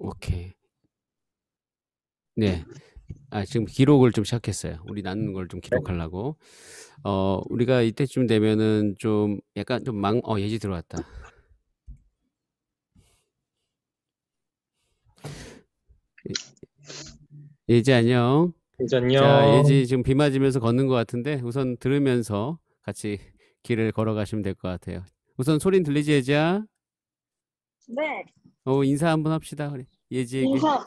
오케이. 네. 지금 기록을 좀 시작했어요. 우리 나누는 걸 좀 네. 기록하려고. 우리가 이때쯤 되면은 좀 약간 좀 예지 들어왔다. 예지 안녕. 이제 자, 안녕. 예지 지금 비 맞으면서 걷는 것 같은데 우선 들으면서 같이 길을 걸어가시면 될 것 같아요. 우선 소린 들리지, 예지야? 네, 인사 한번 합시다. 우리 예지에게. 인사.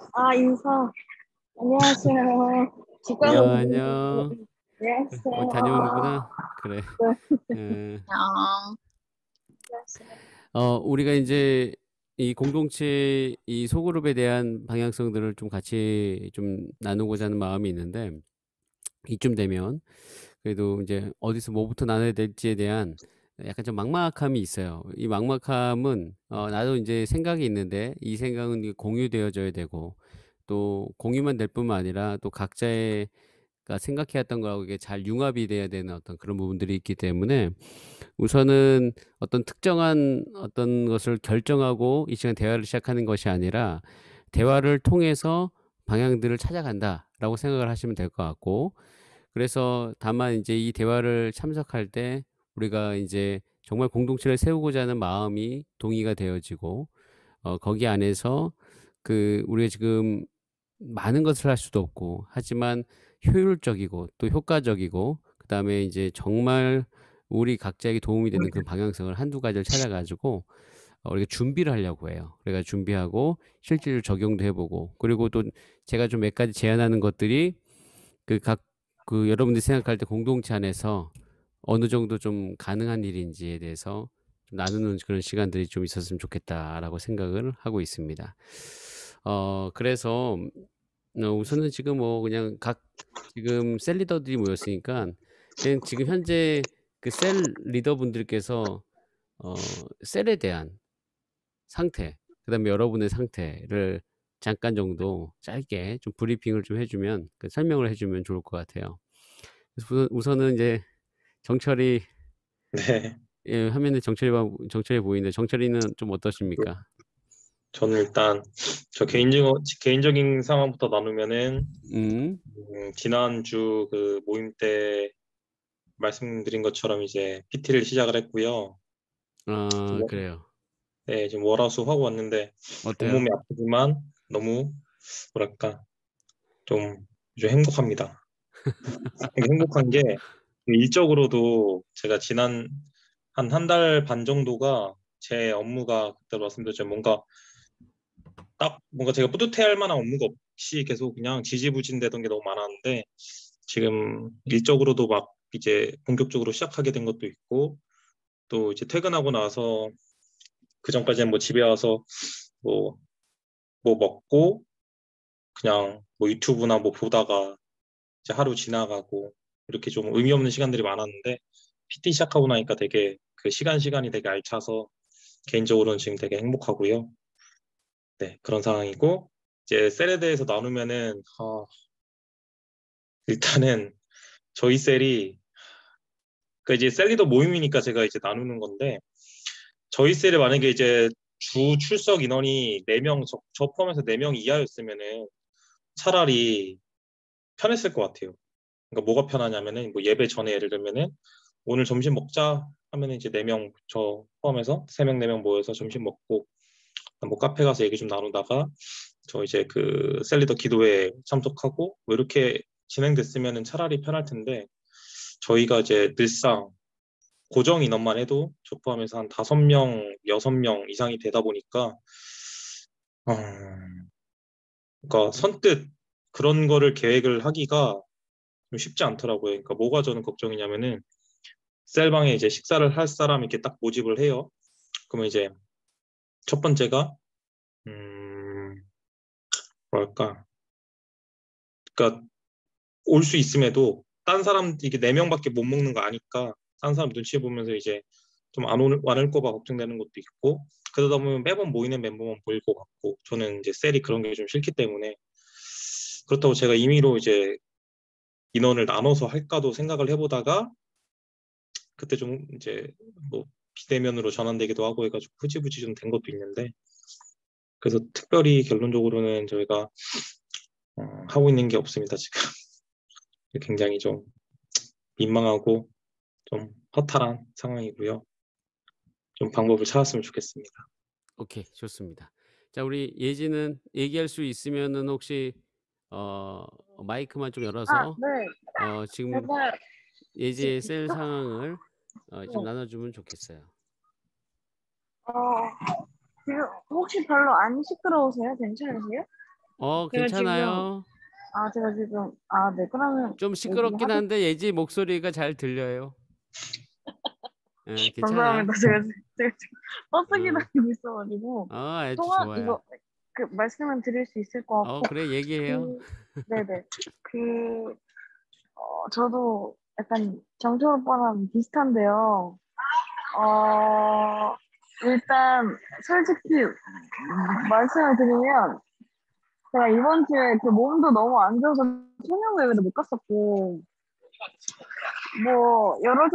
안녕하세요. 직관으로 안녕. 어디 안녕하세요. 다녀오는구나. 그래. 에, 안녕. 안녕하세요. 우리가 이제 이 공동체 이 소그룹에 대한 방향성들을 좀 같이 좀 나누고자 하는 마음이 있는데, 이쯤 되면 그래도 이제 어디서 뭐부터 나눠야 될지에 대한 약간 좀 막막함이 있어요. 이 막막함은 나도 이제 생각이 있는데 이 생각은 이게 공유되어져야 되고, 또 공유만 될 뿐만 아니라 또 각자의 생각해왔던 거하고 이게 잘 융합이 돼야 되는 어떤 그런 부분들이 있기 때문에, 우선은 어떤 특정한 어떤 것을 결정하고 이 시간 대화를 시작하는 것이 아니라 대화를 통해서 방향들을 찾아간다라고 생각을 하시면 될 것 같고, 그래서 다만 이제 이 대화를 참석할 때 우리가 이제 정말 공동체를 세우고자 하는 마음이 동의가 되어지고, 거기 안에서 우리가 지금 많은 것을 할 수도 없고 하지만 효율적이고 또 효과적이고, 그다음에 이제 정말 우리 각자에게 도움이 되는 그 방향성을 한두 가지를 찾아가지고 우리가 준비를 하려고 해요. 그래가 준비하고 실질적으로 적용도 해보고, 그리고 또 제가 좀 몇 가지 제안하는 것들이 여러분들이 생각할 때 공동체 안에서 어느 정도 좀 가능한 일인지에 대해서 좀 나누는 그런 시간들이 좀 있었으면 좋겠다라고 생각을 하고 있습니다. 그래서 우선은 지금 뭐 그냥 지금 셀 리더들이 모였으니까 그냥 지금 현재 그 셀 리더분들께서 셀에 대한 상태, 그다음에 여러분의 상태를 잠깐 정도 짧게 좀 브리핑을 좀 해주면, 설명을 해주면 좋을 것 같아요. 그래서 우선은 이제 정철이, 네. 화면에 정철이 보이는데, 정철이는 좀 어떠십니까? 저는 일단 저 개인적인 상황부터 나누면은 음, 지난주 그 모임 때 말씀드린 것처럼 이제 PT를 시작을 했고요. 그래요. 네, 지금 월화수하고 왔는데 어때요? 온몸이 아프지만 너무 뭐랄까 좀 행복합니다. 행복한 게 일적으로도 제가 지난 한 달 반 정도가 제 업무가 그때 말씀드렸죠. 뭔가 제가 뿌듯해할 만한 업무가 없이 계속 그냥 지지부진되던 게 너무 많았는데, 지금 일적으로도 막 이제 본격적으로 시작하게 된 것도 있고, 또 이제 퇴근하고 나서 그 전까지는 뭐 집에 와서 뭐, 뭐 먹고 그냥 뭐 유튜브나 뭐 보다가 이제 하루 지나가고, 이렇게 좀 의미 없는 시간들이 많았는데 PT 시작하고 나니까 되게 그 시간이 되게 알차서 개인적으로는 지금 되게 행복하고요. 네, 그런 상황이고, 이제 셀에 대해서 나누면은 일단은 저희 셀이 그 이제 셀 리더 모임이니까 제가 이제 나누는 건데, 저희 셀에 만약에 이제 주 출석 인원이 4명, 저 포함해서 4명 이하였으면은 차라리 편했을 것 같아요. 그러니까 뭐가 편하냐면은 뭐 예배 전에 예를 들면은 오늘 점심 먹자 하면은 이제 4명, 저 포함해서 3명 4명 모여서 점심 먹고 뭐 카페 가서 얘기 좀 나누다가 저 이제 그 셀리더 기도회에 참석하고 뭐 이렇게 진행됐으면은 차라리 편할 텐데, 저희가 이제 늘상 고정 인원만 해도 저 포함해서 한 5명, 6명 이상이 되다 보니까 그러니까 선뜻 그런 거를 계획을 하기가 좀 쉽지 않더라고요. 그러니까 뭐가 저는 걱정이냐면은 셀방에 이제 식사를 할 사람 이렇게 딱 모집을 해요. 그러면 이제 첫 번째가 뭐랄까, 그러니까 올 수 있음에도 딴 사람 이게 4명밖에 못 먹는 거 아니까 딴 사람 눈치 보면서 이제 좀 안 올까 봐 걱정되는 것도 있고, 그러다 보면 매번 모이는 멤버만 보일 것 같고, 저는 이제 셀이 그런 게 좀 싫기 때문에, 그렇다고 제가 임의로 이제 인원을 나눠서 할까도 생각을 해보다가 그때 좀 이제 뭐 비대면으로 전환되기도 하고 해가지고 흐지부지 좀 된 것도 있는데, 그래서 특별히 결론적으로는 저희가 하고 있는 게 없습니다, 지금. 굉장히 좀 민망하고 좀 허탈한 상황이고요. 좀 방법을 찾았으면 좋겠습니다. 오케이, 좋습니다. 자, 우리 예지는 얘기할 수 있으면은 혹시 마이크만 좀 열어서 네. 지금 제가 예지의 셀 상황을 좀 네. 나눠주면 좋겠어요. 지금 혹시 별로 안 시끄러우세요? 괜찮으세요? 괜찮아요. 네. 그러면 좀 시끄럽긴 한데 예지 목소리가 잘 들려요. 괜찮아. 감사합니다. 제가 지금 버스 어, 기다리고 있어가지고 아주 통화 좋아요. 말씀을 드릴 수 있을 것 같고 그래, 얘기해요. 네네 저도 약간 정철 오빠랑 비슷한데요. 일단 솔직히 말씀을 드리면 제가 이번 주에 몸도 너무 안 좋아서 통영을 못 갔었고 뭐 여러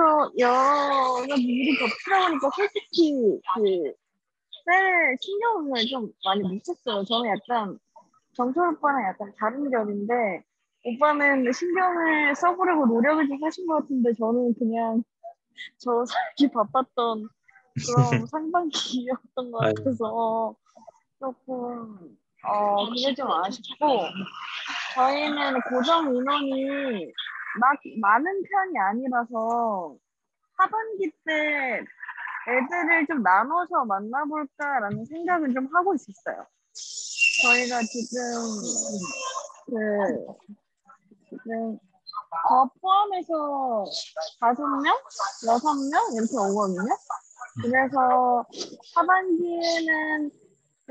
일이 겹치다 보니까 솔직히 셀 신경을 좀 많이 못 썼어요. 저는 약간 정철 오빠랑 약간 다른 결인데 오빠는 신경을 써보려고 노력을 좀 하신 것 같은데 저는 그냥 저 살기 바빴던 그런 상반기였던 것 아유, 같아서 조금 그게 좀 아쉽고 저희는 고정 인원이 막 많은 편이 아니라서 하반기 때 애들을 좀 나눠서 만나볼까라는 생각은 좀 하고 있었어요. 저희가 지금 저 포함해서 5명? 6명? 이렇게 오거든요. 그래서 하반기에는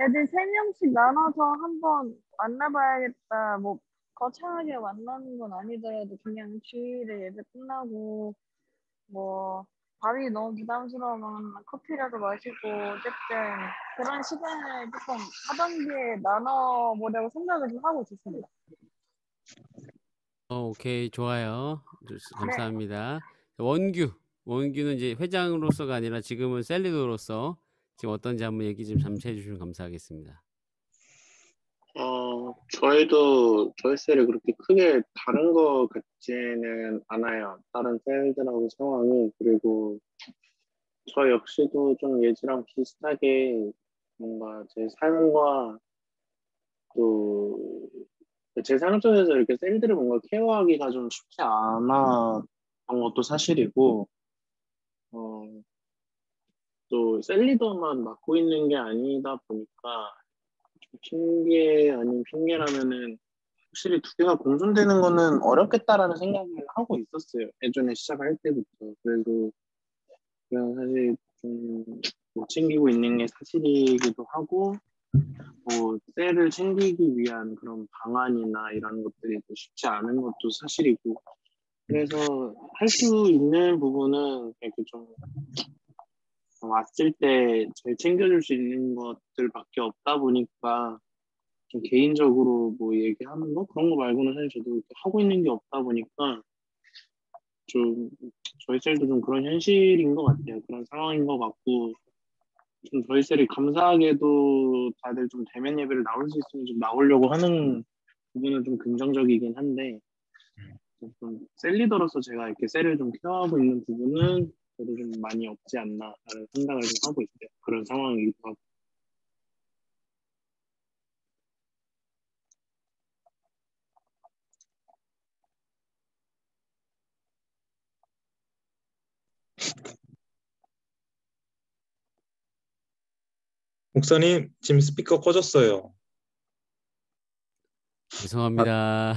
애들 3명씩 나눠서 한번 만나봐야겠다. 뭐 거창하게 만나는 건 아니더라도 그냥 주일에 예배 끝나고 뭐 밥이 너무 부담스러우면 커피라도 마시고 어쨌든 그런 시간을 조금 하반기에 나눠보려고 생각을 좀 하고 있습니다. 오케이, 좋아요. 네. 감사합니다. 원규는 이제 회장으로서가 아니라 지금은 셀리더로서 지금 어떤지 한번 얘기 좀 잠시 해주시면 감사하겠습니다. 저희 셀이 그렇게 크게 다른 것 같지는 않아요. 다른 셀들하고 상황이. 그리고 저 역시도 좀 예지랑 비슷하게 뭔가 제 삶과 또 제 삶 속에서 이렇게 셀들을 뭔가 케어하기가 좀 쉽지 않았던 것도 사실이고, 어, 또 셀리더만 맡고 있는 게 아니다 보니까 좀 핑계 아닌 핑계라면은 확실히 두 개가 공존되는 거는 어렵겠다라는 생각을 하고 있었어요. 예전에 시작할 때부터. 그래도 그냥 사실 좀 못 챙기고 있는 게 사실이기도 하고, 뭐 셀을 챙기기 위한 그런 방안이나 이런 것들이 또 쉽지 않은 것도 사실이고, 그래서 할 수 있는 부분은 이렇게 좀 왔을 때 잘 챙겨줄 수 있는 것들밖에 없다 보니까 좀 개인적으로 뭐 얘기하는 거 그런 거 말고는 사실 저도 이렇게 하고 있는 게 없다 보니까 좀 저희 셀도 좀 그런 현실인 것 같아요. 그런 상황인 것 같고 좀 저희 셀이 감사하게도 다들 좀 대면 예배를 나올 수 있으면 좀 나오려고 하는 부분은 좀 긍정적이긴 한데 좀 셀 리더로서 제가 이렇게 셀을 좀 케어하고 있는 부분은 저도 좀 많이 없지 않나라는 생각을 좀 하고 있어요. 그런 상황이기도 하고. 목사님, 지금 스피커 꺼졌어요. 죄송합니다.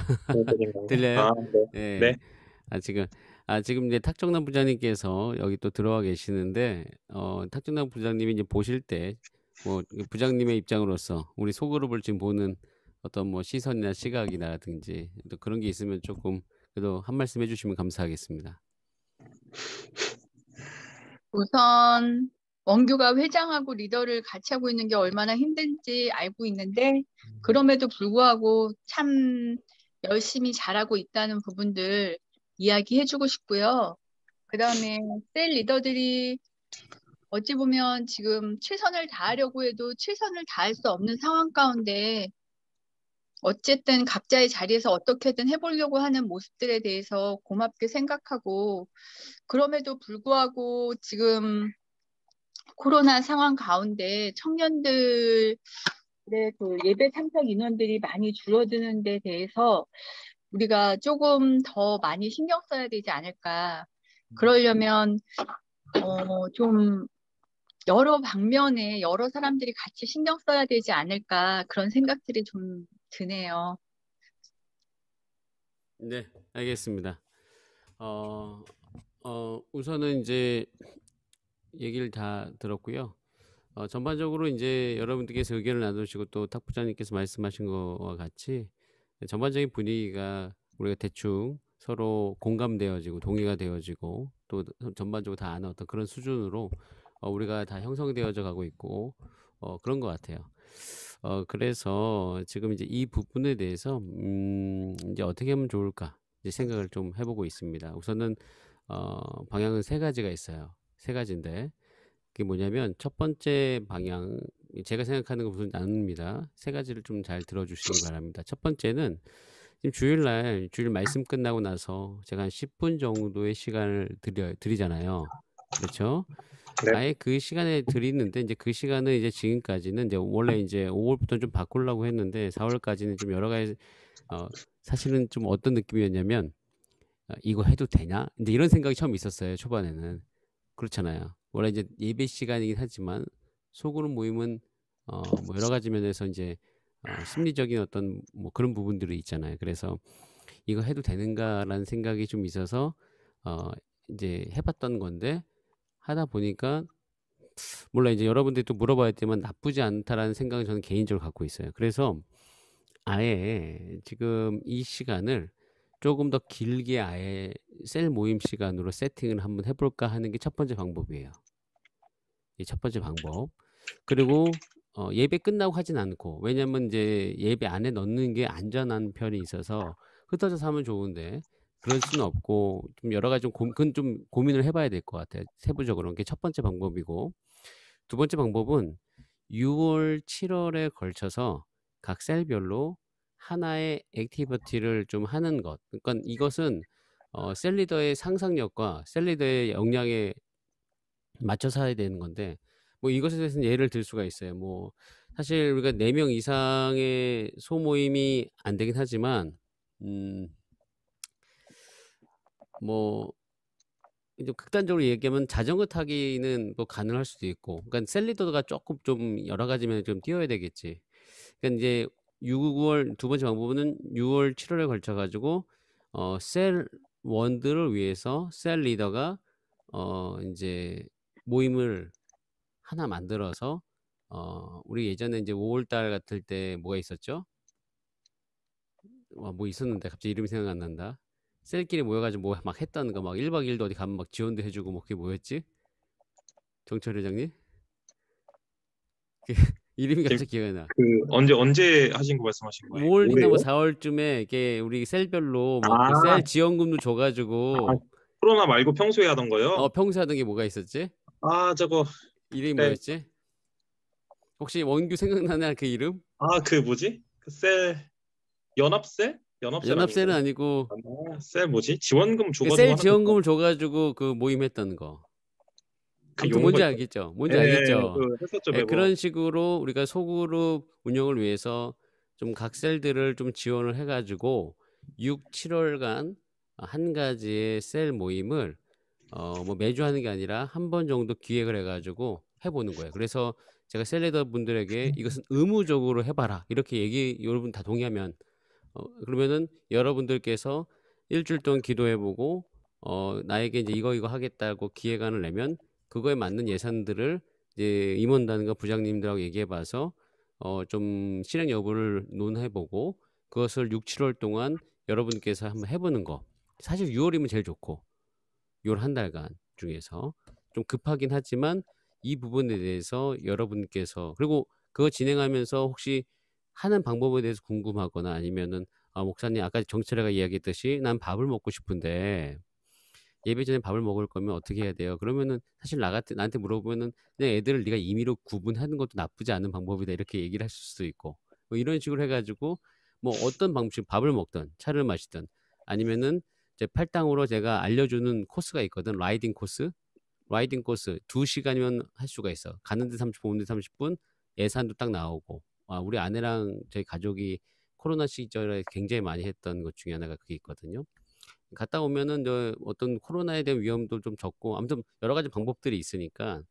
들려요? 네. 네. 지금 이제 탁정남 부장님께서 여기 또 들어와 계시는데, 탁정남 부장님이 이제 보실 때, 뭐, 부장님의 입장으로서 우리 소그룹을 지금 보는 어떤 뭐 시선이나 시각이라든지 또 그런 게 있으면 조금 그래도 한 말씀 해주시면 감사하겠습니다. 우선 원규가 회장하고 리더를 같이 하고 있는 게 얼마나 힘든지 알고 있는데 그럼에도 불구하고 참 열심히 잘하고 있다는 부분들 이야기해주고 싶고요. 그 다음에 셀 리더들이 어찌 보면 지금 최선을 다하려고 해도 최선을 다할 수 없는 상황 가운데 어쨌든 각자의 자리에서 어떻게든 해보려고 하는 모습들에 대해서 고맙게 생각하고 그럼에도 불구하고 지금 코로나 상황 가운데 청년들의 그 예배 참석 인원들이 많이 줄어드는 데 대해서 우리가 조금 더 많이 신경 써야 되지 않을까. 그러려면 좀 여러 방면에 여러 사람들이 같이 신경 써야 되지 않을까 그런 생각들이 좀 드네요. 네, 알겠습니다. 우선은 이제 얘기를 다 들었고요. 전반적으로 이제 여러분들께서 의견을 나누시고 또 탁 부장님께서 말씀하신 거와 같이 전반적인 분위기가 우리가 대충 서로 공감되어지고 동의가 되어지고 또 전반적으로 다 아는 어떤 그런 수준으로 우리가 다 형성되어져 가고 있고 그런 것 같아요. 그래서 지금 이제 이 부분에 대해서 이제 어떻게 하면 좋을까 이제 생각을 좀 해보고 있습니다. 우선은 방향은 세 가지가 있어요. 세 가지인데 그게 뭐냐면 첫 번째 방향 제가 생각하는 거 무슨 나눕니다. 세 가지를 좀 잘 들어주시기 바랍니다. 첫 번째는 지금 주일 말씀 끝나고 나서 제가 한 10분 정도의 시간을 드리잖아요. 그렇죠? 네. 아예 그 시간에 드리는데 이제 그 시간은 이제 지금까지는 이제 원래 이제 5월부터 좀 바꾸려고 했는데 4월까지는 좀 여러 가지 사실은 좀 어떤 느낌이었냐면 이거 해도 되냐? 이제 이런 생각이 처음 있었어요. 초반에는. 그렇잖아요. 원래 이제 예배 시간이긴 하지만 소그룹 모임은 뭐 여러 가지 면에서 이제 심리적인 어떤 뭐 그런 부분들이 있잖아요. 그래서 이거 해도 되는가라는 생각이 좀 있어서 이제 해봤던 건데 하다 보니까 몰라 이제 여러분들이 또 물어봐야 되지만 나쁘지 않다라는 생각은 저는 개인적으로 갖고 있어요. 그래서 아예 지금 이 시간을 조금 더 길게 아예 셀 모임 시간으로 세팅을 한번 해볼까 하는 게 첫 번째 방법이에요. 이 첫 번째 방법. 그리고 예배 끝나고 하진 않고 왜냐면 이제 예배 안에 넣는 게 안전한 편이 있어서 흩어져서 하면 좋은데 그럴 수는 없고 좀 여러 가지 그건 좀 고민을 해봐야 될 것 같아요. 세부적으로. 그게 첫 번째 방법이고 두 번째 방법은 6월, 7월에 걸쳐서 각 셀별로 하나의 액티비티를 좀 하는 것. 그러니까 이것은 셀 리더의 상상력과 셀 리더의 역량에 맞춰서 해야 되는 건데 뭐 이것에 대해서는 예를 들 수가 있어요. 뭐 사실 우리가 4명 이상의 소모임이 안 되긴 하지만 뭐 이제 극단적으로 얘기하면 자전거 타기는 뭐 가능할 수도 있고, 그러니까 셀 리더가 조금 좀 여러 가지 면에 좀 뛰어야 되겠지. 그러니까 이제 6월 두 번째 방법은 6월, 7월에 걸쳐 가지고 셀 원들을 위해서 셀 리더가 이제 모임을 하나 만들어서 우리 예전에 이제 5월 달 같을 때 뭐가 있었죠? 뭐 있었는데 갑자기 이름이 생각 안 난다. 셀끼리 모여가지고 뭐 막 했다는 거 막 1박 2일도 어디 가면 막 지원도 해주고 뭐 그게 뭐였지? 정철 회장님? 이름이 갑자기 기억이 나. 그 언제 하신 거 말씀하신 거예요? 5월이나 뭐 올해요? 4월쯤에 이게 우리 셀별로 뭐 그 아, 셀 지원금도 줘가지고 코로나 말고 평소에 하던 거요? 평소 하던 게 뭐가 있었지? 저거 이름이 네. 뭐였지? 혹시 원규 생각나나 그 이름? 그 뭐지? 그 셀 연합셀? 연합셀은 아니고 셀 뭐지? 지원금 그 줘가지고 셀 하는 지원금을 줘가지고 그 모임했던 거. 그 아무튼 뭔지 용어 알겠죠? 뭔지 예, 알겠죠? 했었죠 예, 매번. 그런 식으로 우리가 소그룹 운영을 위해서 좀 각 셀들을 좀 지원을 해가지고 6, 7월간 한 가지의 셀 모임을 뭐 매주 하는 게 아니라 한 번 정도 기획을 해가지고 해보는 거예요. 그래서 제가 셀 리더 분들에게 이것은 의무적으로 해봐라 이렇게 여러분 다 동의하면 그러면은 여러분들께서 일주일 동안 기도해보고 나에게 이제 이거 하겠다고 기획안을 내면 그거에 맞는 예산들을 이제 임원단과 부장님들하고 얘기해봐서 좀 실행 여부를 논해보고 그것을 6, 7월 동안 여러분께서 한번 해보는 거. 사실 6월이면 제일 좋고 6월 한 달간 중에서 좀 급하긴 하지만 이 부분에 대해서 여러분께서 그리고 그거 진행하면서 혹시 하는 방법에 대해서 궁금하거나 아니면은 목사님 아까 정철이가 이야기했듯이 난 밥을 먹고 싶은데 예배 전에 밥을 먹을 거면 어떻게 해야 돼요? 그러면은 사실 나한테 물어보면은 그냥 애들을 네가 임의로 구분하는 것도 나쁘지 않은 방법이다 이렇게 얘기를 하실 수도 있고 뭐 이런 식으로 해가지고 뭐 어떤 방식 밥을 먹든 차를 마시든 아니면은 이제 팔당으로 제가 알려주는 코스가 있거든. 라이딩 코스 2시간이면 할 수가 있어. 가는데 30분, 오는데 30분, 예산도 딱 나오고. 우리 아내랑 저희 가족이 코로나 시절에 굉장히 많이 했던 것 중에 하나가 그게 있거든요. 갔다 오면은 어떤 코로나에 대한 위험도 좀 적고 아무튼 여러 가지 방법들이 있으니까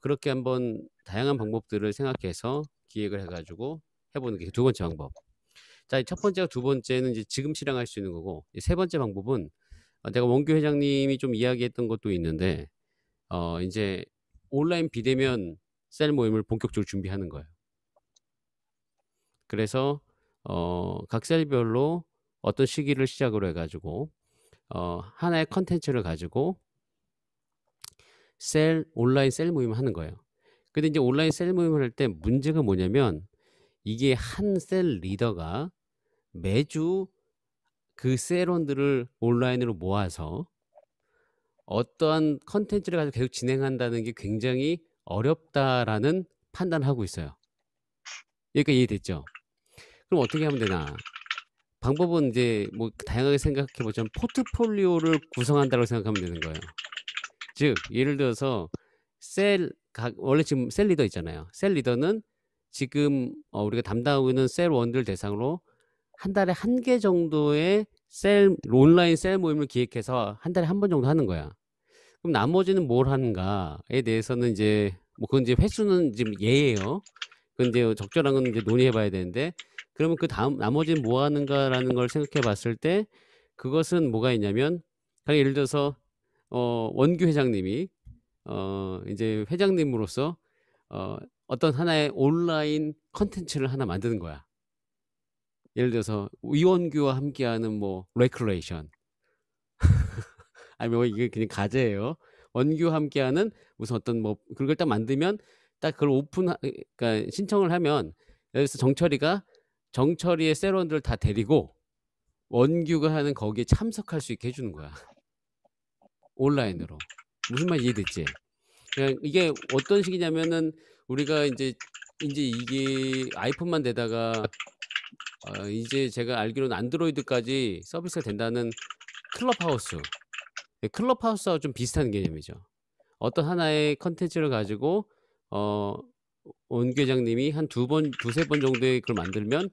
그렇게 한번 다양한 방법들을 생각해서 기획을 해가지고 해보는 게 두 번째 방법. 자, 첫 번째와 두 번째는 이제 지금 실행할 수 있는 거고 세 번째 방법은 내가 원규 회장님이 좀 이야기했던 것도 있는데 이제 온라인 비대면 셀 모임을 본격적으로 준비하는 거예요. 그래서 각 셀별로 어떤 시기를 시작으로 해가지고 하나의 컨텐츠를 가지고 온라인 셀 모임을 하는 거예요. 근데 이제 온라인 셀 모임을 할 때 문제가 뭐냐면 이게 한 셀 리더가 매주 그 셀원들을 온라인으로 모아서 어떠한 컨텐츠를 가지고 계속 진행한다는 게 굉장히 어렵다라는 판단을 하고 있어요. 여기까지 이해됐죠? 그럼 어떻게 하면 되나? 방법은 이제 뭐 다양하게 생각해 보자면 포트폴리오를 구성한다고 생각하면 되는 거예요. 즉 예를 들어서 원래 지금 셀 리더 있잖아요. 셀 리더는 지금 우리가 담당하고 있는 셀원들 대상으로 한 달에 1개 정도의 온라인 셀 모임을 기획해서 한 달에 한 번 정도 하는 거야. 그럼 나머지는 뭘 하는가에 대해서는 이제 뭐 그건 이제 횟수는 지금 예예요. 그건 이제 적절한 건 이제 논의해 봐야 되는데 그러면 그 다음 나머지는 뭐 하는가라는 걸 생각해 봤을 때 그것은 뭐가 있냐면 가령 예를 들어서 원규 회장님이 이제 회장님으로서 어떤 하나의 온라인 컨텐츠를 하나 만드는 거야. 예를 들어서 이원규와 함께하는 뭐 레크레이션 아니 뭐 이게 그냥 가제예요. 원규와 함께하는 무슨 어떤 뭐 그걸 딱 만들면 딱 그걸 그러니까 신청을 하면 여기서 정철이의 셀원들을 다 데리고 원규가 하는 거기에 참석할 수 있게 해주는 거야. 온라인으로. 무슨 말 이해됐지? 그냥 이게 어떤 식이냐면은 우리가 이제 이게 아이폰만 되다가 이제 제가 알기로는 안드로이드까지 서비스가 된다는 클럽하우스와 좀 비슷한 개념이죠. 어떤 하나의 컨텐츠를 가지고 원규 회장님이 한 두세 번 정도의 그걸 만들면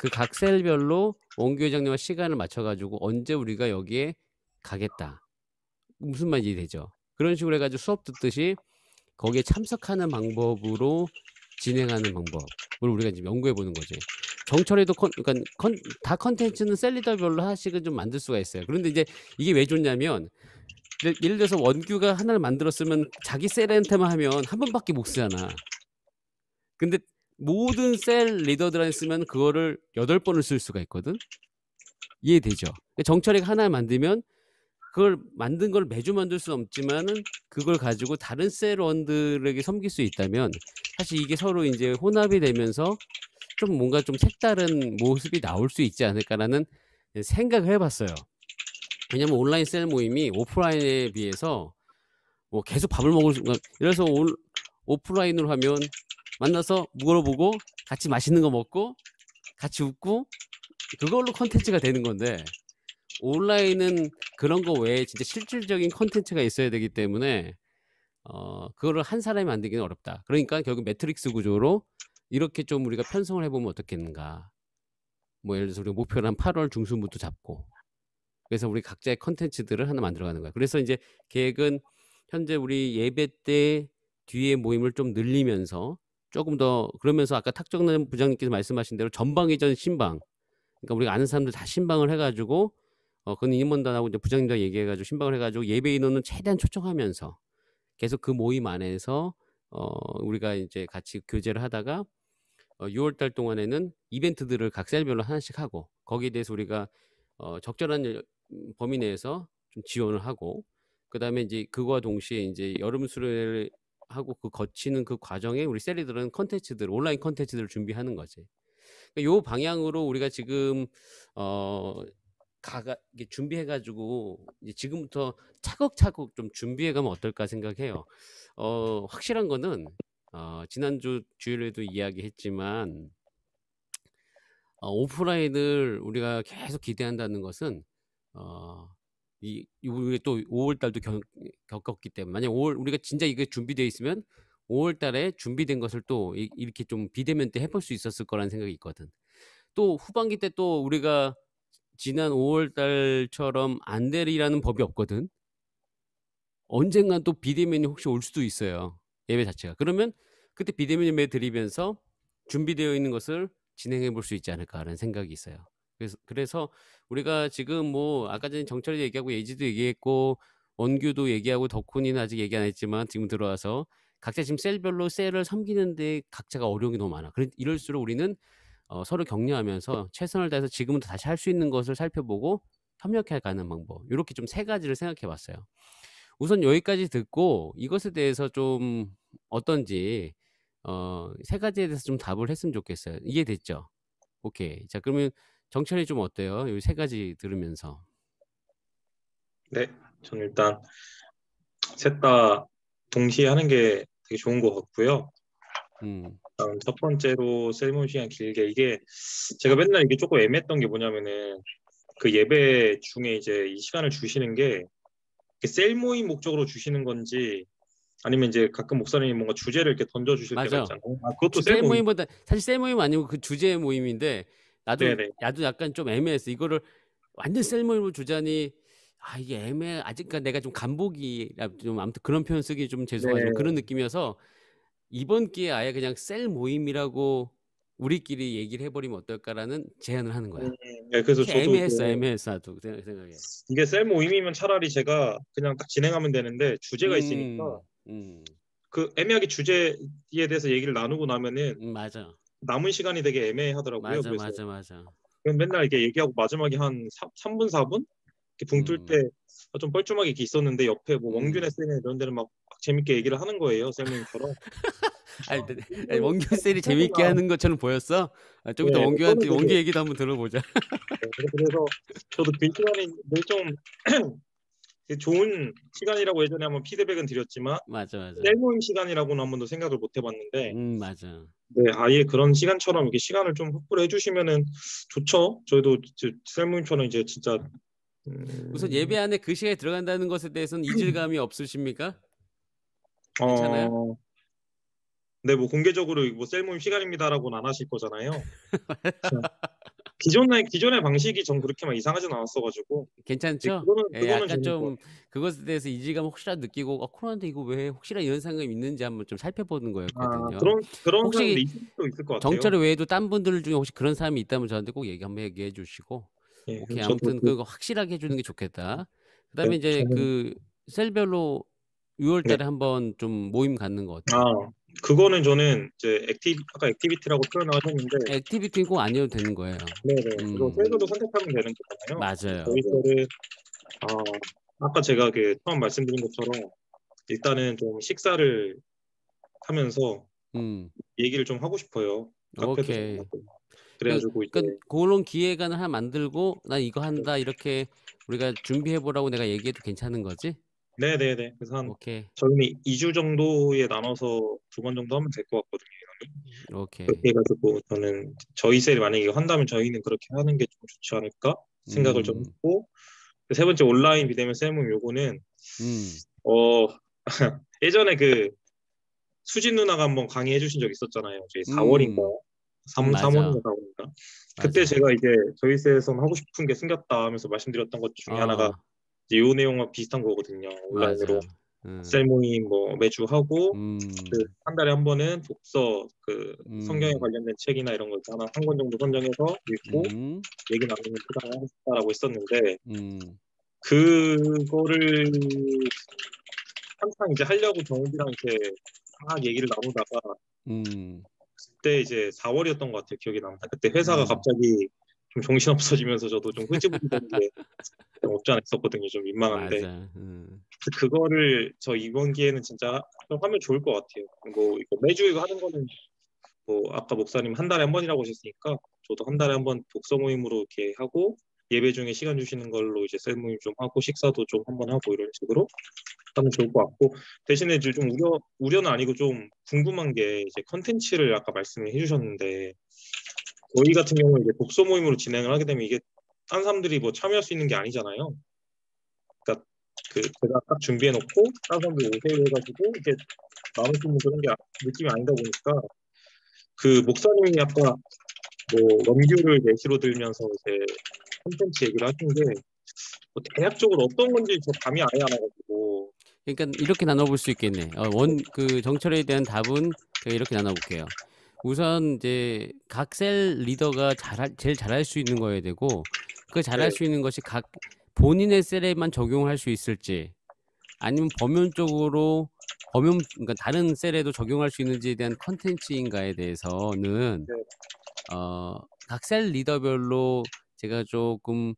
그 각 셀별로 원규 회장님과 시간을 맞춰가지고 언제 우리가 여기에 가겠다. 무슨 말인지 되죠? 그런 식으로 해가지고 수업 듣듯이 거기에 참석하는 방법으로 진행하는 방법을 우리가 지금 연구해 보는 거지. 정철에도 그러니까 다 컨텐츠는 셀리더별로 하나씩은 좀 만들 수가 있어요. 그런데 이제 이게 왜 좋냐면 예를 들어서 원규가 하나를 만들었으면 자기 셀한테만 하면 한 번밖에 못 쓰잖아. 근데 모든 셀 리더들한테 쓰면 그거를 8번을 쓸 수가 있거든. 이해되죠? 정철이가 하나를 만들면 그걸 만든 걸 매주 만들 수는 없지만은 그걸 가지고 다른 셀원들에게 섬길 수 있다면 사실 이게 서로 이제 혼합이 되면서 좀 뭔가 좀 색다른 모습이 나올 수 있지 않을까라는 생각을 해봤어요. 왜냐면 온라인 셀 모임이 오프라인에 비해서 뭐 계속 밥을 먹을 수, 이래서 오프라인으로 하면 만나서 물어보고 같이 맛있는 거 먹고 같이 웃고 그걸로 컨텐츠가 되는 건데 온라인은 그런 거 외에 진짜 실질적인 컨텐츠가 있어야 되기 때문에 그거를 한 사람이 만들기는 어렵다. 그러니까 결국 매트릭스 구조로 이렇게 좀 우리가 편성을 해보면 어떻겠는가. 뭐 예를 들어서 우리가 목표를 한 8월 중순부터 잡고 그래서 우리 각자의 컨텐츠들을 하나 만들어가는 거야. 그래서 이제 계획은 현재 우리 예배 때 뒤에 모임을 좀 늘리면서 조금 더 그러면서 아까 탁정남 부장님께서 말씀하신 대로 전방위전 신방 그러니까 우리가 아는 사람들 다 신방을 해가지고 그건 임원단하고 이제 부장님과 얘기해가지고 신방을 해가지고 예배 인원은 최대한 초청하면서 계속 그 모임 안에서 우리가 이제 같이 교제를 하다가 6월달 동안에는 이벤트들을 각 셀별로 하나씩 하고 거기에 대해서 우리가 적절한 범위 내에서 좀 지원을 하고 그 다음에 이제 그와 동시에 이제 여름 수련회를 하고 그 거치는 그 과정에 우리 셀리들은 온라인 컨텐츠들을 준비하는 거지. 요 방향으로 우리가 지금 이게 준비해가지고 이제 지금부터 차곡차곡 좀 준비해가면 어떨까 생각해요. 확실한 거는 지난주 주일에도 이야기했지만 오프라인을 우리가 계속 기대한다는 것은 우리가 또 5월 달도 겪었기 때문에 만약 우리가 진짜 이게 준비되어 있으면 5월 달에 준비된 것을 또 이렇게 좀 비대면 때 해볼 수 있었을 거라는 생각이 있거든. 또 후반기 때 또 우리가 지난 5월 달처럼 안 되리라는 법이 없거든. 언젠간 또 비대면이 혹시 올 수도 있어요. 예배 자체가. 그러면 그때 비대면 예배 드리면서 준비되어 있는 것을 진행해 볼 수 있지 않을까라는 생각이 있어요. 그래서 우리가 지금 뭐 아까 전에 정철이 얘기하고 예지도 얘기했고 원규도 얘기하고 덕훈이는 아직 얘기 안 했지만 지금 들어와서 각자 지금 셀별로 셀을 섬기는데 각자가 어려움이 너무 많아. 이럴수록 우리는 서로 격려하면서 최선을 다해서 지금부터 다시 할 수 있는 것을 살펴보고 협력해 가는 방법. 이렇게 좀 세 가지를 생각해 봤어요. 우선 여기까지 듣고 이것에 대해서 좀 어떤지 세 가지에 대해서 좀 답을 했으면 좋겠어요. 이해됐죠? 오케이. 자, 그러면 정철이 좀 어때요? 이 세 가지 들으면서. 네, 저는 일단 셋 다 동시에 하는 게 되게 좋은 것 같고요. 일단 첫 번째로 셀몬 시간 길게 이게 제가 맨날 이게 조금 애매했던 게 뭐냐면은 그 예배 중에 이제 이 시간을 주시는 게 셀 모임 목적으로 주시는 건지 아니면 이제 가끔 목사님이 뭔가 주제를 이렇게 던져 주실 때가 맞아. 있잖아요. 그것도 셀 셀 모임. 모임보다 사실 셀 모임 아니고 그 주제 모임인데 나도 네네. 약간 좀 애매했어. 이거를 완전 셀 모임으로 주자니 이게 아직 내가 좀 간보기라 좀 아무튼 그런 표현 쓰기 좀 죄송하지만 네. 그런 느낌이어서 이번 기회에 아예 그냥 셀 모임이라고 우리끼리 얘기를 해버리면 어떨까라는 제안을 하는 거야. 네, 그래서 저도 애매했어 나도 생각에. 이게 셀 모임이면 차라리 제가 그냥 딱 진행하면 되는데 주제가 있으니까 그 애매하게 주제에 대해서 얘기를 나누고 나면은 맞아. 남은 시간이 되게 애매하더라고요. 맞아. 그래서 맨날 이렇게 얘기하고 마지막에 한 3분 4분 이렇게 붕 뜰 때 좀 뻘쭘하게 이렇게 있었는데 옆에 뭐 원균의 쌤 이런 데는 막 재밌게 얘기를 하는 거예요. 셀모임처럼. 아니, 원규 셀이 재밌게 하는 것처럼 보였어? 좀 이따 네, 원규 얘기도 한번 들어보자. 그래서 저도 그 시간이 늘 좀 좋은 시간이라고 예전에 한번 피드백은 드렸지만 맞아. 셀모임 시간이라고는 한 번도 생각을 못 해봤는데 맞아. 네, 아예 그런 시간처럼 이렇게 시간을 좀 확보를 해주시면은 좋죠. 저희도 셀모임처럼 이제 진짜 우선 예배 안에 그 시간에 들어간다는 것에 대해서는 이질감이 없으십니까? 괜찮아요? 네, 뭐 공개적으로 뭐 셀모임 시간입니다라고는 안 하실 거잖아요. 기존의 방식이 전 그렇게 막 이상하진 않았어가지고. 괜찮죠? 그거는 약간 좀 그것에 대해서 이질감 혹시라도 느끼고 코로나인데 이거 왜 혹시나 이런 생각이 있는지 한번 좀 살펴보는 거였거든요. 그런 혹시 사람들이 있을 수도 있을 것 같아요. 정철 외에도 딴 분들 중에 혹시 그런 사람이 있다면 저한테 꼭 한번 얘기해 주시고. 예, 오케이, 아무튼 그거 확실하게 해주는 게 좋겠다. 그다음에 네, 이제 그 셀별로 6월 달에 한번 좀 모임 갖는 거 어때요? 그거는 저는 이제 아까 액티비티라고 표현하셨는데 액티비티 꼭 아니어도 되는 거예요. 그거 셀별로 선택하면 되는 거잖아요. 맞아요. 저희 셀은 아까 제가 그 처음 말씀드린 것처럼 일단은 좀 식사를 하면서 얘기를 좀 하고 싶어요. 카페도 좀 가고. 그래가지고 그러니까 그런 기획안을 하나 만들고 난 이거 한다 이렇게 우리가 준비해 보라고 내가 얘기해도 괜찮은 거지? 네네네. 그래서 오케이. 저희는 2주 정도에 나눠서 2번 정도 하면 될 것 같거든요. 오케이. 그렇게 해가지고 저는 저희 셀이 만약에 이거 한다면 저희는 그렇게 하는 게 좀 좋지 않을까 생각을 좀 했고 세 번째 온라인 비대면 셀모임 요거는 예전에 그 수진 누나가 한번 강의해 주신 적 있었잖아요. 저희 4월인가 3월인가 4월인가 그때 제가 이제 저희 셀에서는 하고 싶은 게 생겼다 하면서 말씀드렸던 것 중에 하나가 이제 요 내용과 비슷한 거거든요. 온라인으로 셀 모임 뭐 매주 하고 그 한 달에 한 번은 독서 그 성경에 관련된 책이나 이런 거 하나 한 권 정도 선정해서 읽고 얘기 나누는 시간을 하고 싶다라고 했었는데 그거를 한창 이제 하려고 정우이랑 이렇게 막 얘기를 나누다가 그때 이제 4월이었던 것 같아요. 기억이 납니다. 그때 회사가 갑자기 좀 정신 없어지면서 저도 좀 흐지부지된 게 없지 않아 있었거든요. 좀 민망한데 그거를 저 이번 기회는 진짜 좀 하면 좋을 것 같아요. 뭐 이거 매주 이거 하는 거는 뭐 아까 목사님 한 달에 한 번이라고 하셨으니까 저도 한 달에 한 번 독서 모임으로 이렇게 하고 예배 중에 시간 주시는 걸로 이제 셀 모임 좀 하고 식사도 좀 한번 하고 이런 식으로 하면 좋을 것 같고 대신에 이제 좀 우려는 아니고 좀 궁금한 게 이제 컨텐츠를 아까 말씀해 주셨는데 저희 같은 경우는 이제 독서 모임으로 진행을 하게 되면 이게 딴 사람들이 뭐 참여할 수 있는 게 아니잖아요. 그러니까 그 제가 딱 준비해 놓고 딴 사람들 오세요 해가지고 이게 나눌 수 있는 그런 게 느낌이 아니다 보니까 그 목사님이 아까 뭐 원규를 예시로 들면서 이제 콘텐츠 얘기를 하신 게 뭐 대략적으로 어떤 건지 저 감이 아예 안 와가지고 그러니까 이렇게 나눠볼 수 있겠네. 그 정철에 대한 답은 제가 이렇게 나눠볼게요. 우선 이제 각 셀 리더가 제일 잘할 수 있는 거여야 되고 그 잘할 네. 수 있는 것이 각 본인의 셀에만 적용할 수 있을지 아니면 그러니까 다른 셀에도 적용할 수 있는지에 대한 컨텐츠인가에 대해서는 네. 각 셀 리더별로 제가 조금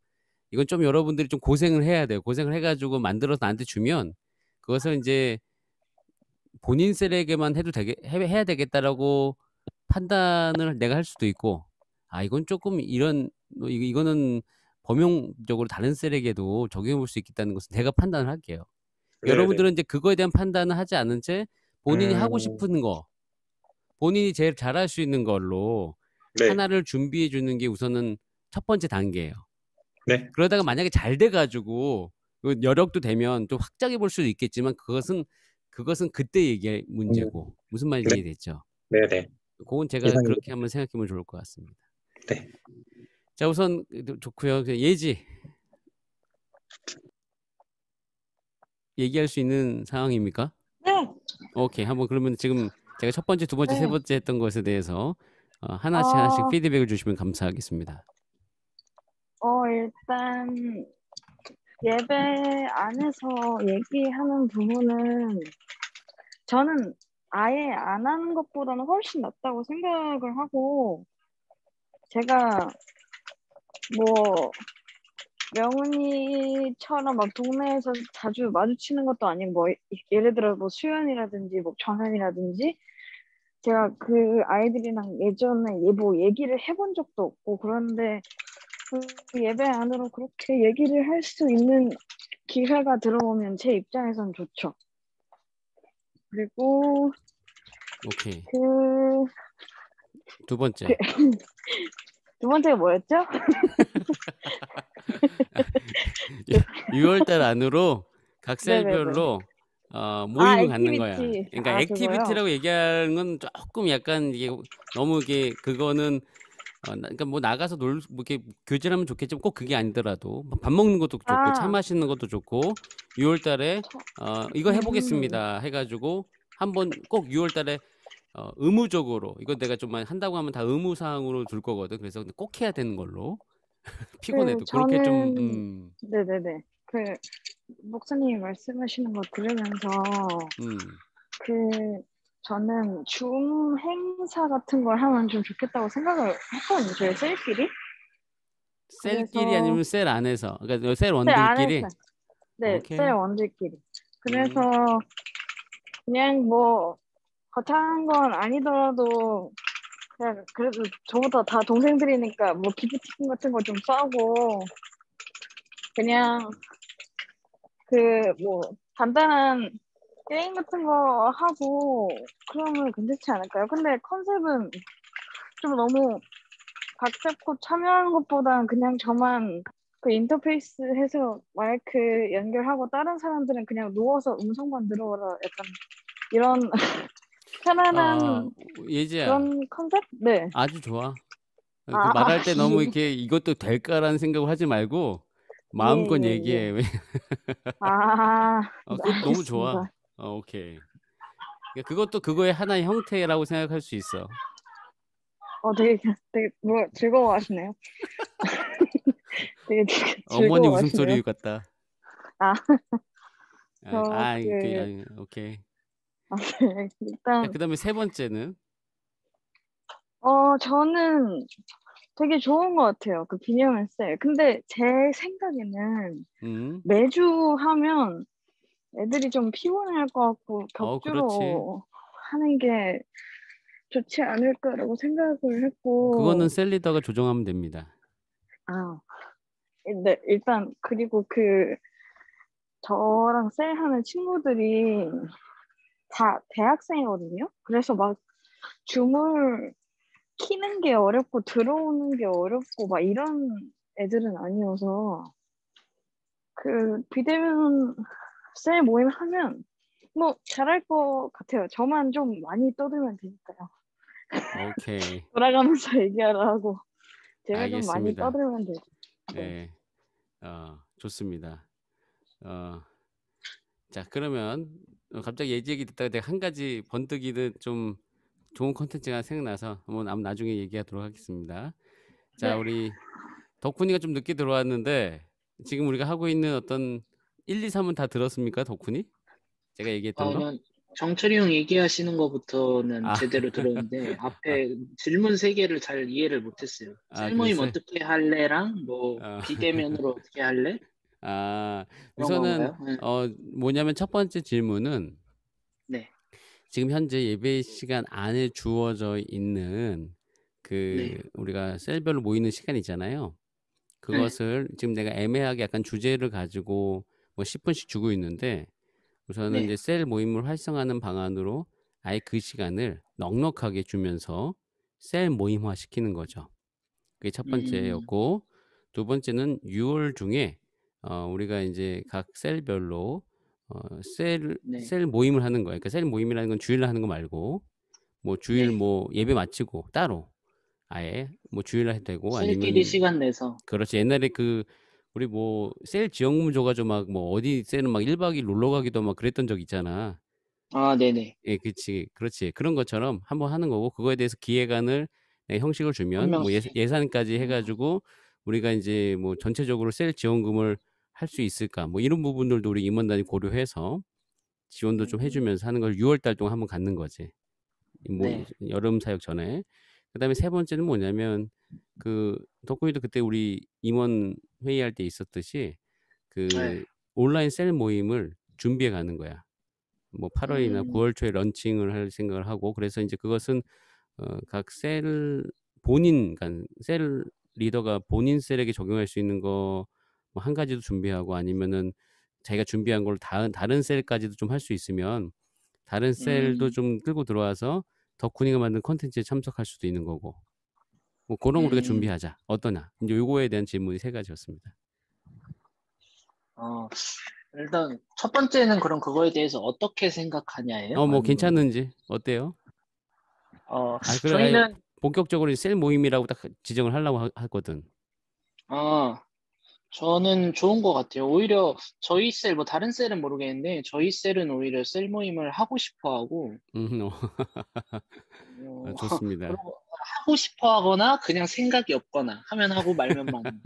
이건 좀 여러분들이 좀 고생을 해야 돼요. 고생을 해가지고 만들어서 나한테 주면 그것을 이제 본인 셀에게만 해야 되겠다라고 판단을 내가 할 수도 있고, 이건 조금 이거는 범용적으로 다른 셀에게도 적용해 볼 수 있겠다는 것은 내가 판단을 할게요. 네, 여러분들은 이제 그거에 대한 판단을 하지 않은 채 본인이 하고 싶은 거, 본인이 제일 잘할 수 있는 걸로 네. 하나를 준비해 주는 게 우선은 첫 번째 단계예요. 네. 그러다가 만약에 잘 돼가지고 여력도 되면 또 확장해 볼 수도 있겠지만 그것은 그때 얘기할 문제고 무슨 말인지 네. 이해됐죠? 네네. 그건 제가 그렇게 한번 생각해 보면 좋을 것 같습니다. 네. 자, 우선 좋고요. 예지 얘기할 수 있는 상황입니까? 네. 오케이. 한번 그러면 지금 제가 첫 번째, 두 번째, 네. 세 번째 했던 것에 대해서 하나씩 피드백을 주시면 감사하겠습니다. 일단 예배 안에서 얘기하는 부분은 저는 아예 안 하는 것보다는 훨씬 낫다고 생각을 하고, 제가 뭐 명은이처럼 막 동네에서 자주 마주치는 것도 아니고, 뭐 예를 들어 뭐 수연이라든지 뭐 정현이라든지 제가 그 아이들이랑 예전에 뭐 얘기를 해본 적도 없고, 그런데 그 예배 안으로 그렇게 얘기를 할 수 있는 기회가 들어오면 제 입장에선 좋죠. 그리고 오케이. 두 두 번째. 두 번째가 뭐였죠? 6월달 안으로 각 셀별로 모임을 갖는 거야. 액티비티. 그러니까 그거요? 액티비티라고 얘기하는 건 조금 약간 이게 너무 이게 그거는 그러니까 뭐 나가서 뭐 이렇게 교제하면 좋겠지만 꼭 그게 아니더라도 밥 먹는 것도 좋고 차 마시는 것도 좋고 6월달에 이거 해보겠습니다 해가지고 한번 꼭 6월달에 의무적으로 이건 내가 좀 한다고 하면 다 의무 사항으로 둘 거거든. 그래서 꼭 해야 되는 걸로 피곤해도 그렇게 좀 네네네. 목사님이 말씀하시는 거 들으면서 저는 줌 행사 같은 걸 하면 좀 좋겠다고 생각을 했거든요. 저희 셀끼리. 셀끼리 아니면 셀 안에서, 그러니까 셀 셀 원들끼리. 안에서. 네, 오케이. 셀 원들끼리. 그래서 그냥 뭐 거창한 건 아니더라도 그냥 그래도 저보다 다 동생들이니까 뭐 기프티콘 같은 거 좀 싸고 그냥 뭐 간단한 게임 같은 거 하고 그러면 괜찮지 않을까요? 근데 컨셉은 좀 너무 각 잡고 참여하는 것보다는 그냥 저만 그 인터페이스 해서 마이크 연결하고 다른 사람들은 그냥 누워서 음성만 들어오라 약간 이런 편안한 예지야. 그런 컨셉? 네. 아주 좋아. 그 말할 때 너무 이렇게 이것도 될까라는 생각을 하지 말고 마음껏 얘기해. 그것도 너무 좋아. 오케이. 그것도 그거의 하나의 형태라고 생각할 수 있어. 되게 뭐 즐거워하시네요. 되게 어머니 즐거워하시네요. 웃음소리 같다. 오케이. 네, 일단 그다음에 세 번째는 저는 되게 좋은 것 같아요. 그 비녀맨 셀. 근데 제 생각에는 매주 하면 애들이 좀 피곤해할 것 같고 격주로 하는 게 좋지 않을까라고 생각을 했고. 그거는 셀 리더가 조정하면 됩니다. 네, 일단 그리고 저랑 셀하는 친구들이 다 대학생이거든요. 그래서 막 줌을 키는 게 어렵고 들어오는 게 어렵고 막 이런 애들은 아니어서 비대면 셀 모임 하면 뭐 잘할 것 같아요. 저만 좀 많이 떠들면 되니까요. 오케이. 돌아가면서 얘기하라 하고 제가 좀 많이 알겠습니다. 떠들면 되죠. 네. 예. 좋습니다. 자, 그러면 갑자기 얘기 듣다가 내가 한 가지 번뜩이는 좀 좋은 콘텐츠가 생각나서 한번 나중에 얘기하도록 하겠습니다. 자, 네. 우리 덕훈이가 좀 늦게 들어왔는데 지금 우리가 하고 있는 어떤 1, 2, 3은 다 들었습니까, 덕훈이? 제가 얘기했던 거? 난 정철이 형 얘기하시는 것부터는 아, 제대로 들었는데 앞에 질문 세 개를 잘 이해를 못했어요. 셀모임 그랬어요? 어떻게 할래랑 뭐 어, 비대면으로 어떻게 할래? 그런 우선은 건가요? 네. 뭐냐면 첫 번째 질문은 네. 지금 현재 예배 시간 안에 주어져 있는 네. 우리가 셀별로 모이는 시간 있잖아요. 그것을 지금 내가 애매하게 약간 주제를 가지고 뭐 10분씩 주고 있는데 우선은 네. 이제 셀 모임을 활성화하는 방안으로 아예 그 시간을 넉넉하게 주면서 셀 모임화 시키는 거죠. 그게 첫 번째였고 두 번째는 6월 중에 우리가 이제 각 셀별로 네. 셀 모임을 하는 거예요. 그러니까 셀 모임이라는 건 주일날 하는 거 말고 뭐 주일 네. 뭐 예배 마치고 따로 아예 뭐 주일날 해도 되고 셀끼리 아니면 시간 내서. 그렇지. 옛날에 우리 뭐 셀 지원금 줘가지고 막 뭐 어디 셀은 막 1박 2일 놀러 가기도 막 그랬던 적 있잖아. 네네. 예, 그치. 그렇지. 그런 것처럼 한번 하는 거고 그거에 대해서 기획안을 형식을 한 주면 뭐 명씩. 예산까지 해가지고 우리가 이제 뭐 전체적으로 셀 지원금을 할 수 있을까 뭐 이런 부분들도 우리 임원단이 고려해서 지원도 좀 해주면서 하는 걸 6월 달 동안 한번 갖는 거지. 뭐 네. 여름 사역 전에. 그다음에 세 번째는 뭐냐면 덕분이도 그때 우리 임원 회의할 때 있었듯이 네. 온라인 셀 모임을 준비해 가는 거야. 뭐 8월이나 9월 초에 런칭을 할 생각을 하고 그래서 이제 그것은 각 그러니까 셀 리더가 본인 셀에게 적용할 수 있는 거 뭐 한 가지도 준비하고 아니면은 자기가 준비한 걸 다른 셀까지도 좀 할 수 있으면 다른 셀도 좀 끌고 들어와서 덕훈이가 만든 콘텐츠에 참석할 수도 있는 거고 뭐 그런 거 우리가 준비하자. 어떠냐? 이제 요거에 대한 질문이 세 가지였습니다. 일단 첫 번째는 그럼 그거에 대해서 어떻게 생각하냐예요? 뭐 아니면 괜찮은지 어때요? 그래, 아예 저희는 본격적으로 셀 모임이라고 딱 지정을 하려고 하거든. 저는 좋은 것 같아요. 오히려 저희 셀, 뭐 다른 셀은 모르겠는데 저희 셀은 오히려 셀 모임을 하고 싶어 하고 좋습니다. 그리고 하고 싶어 하거나 그냥 생각이 없거나 하면 하고 말면 마는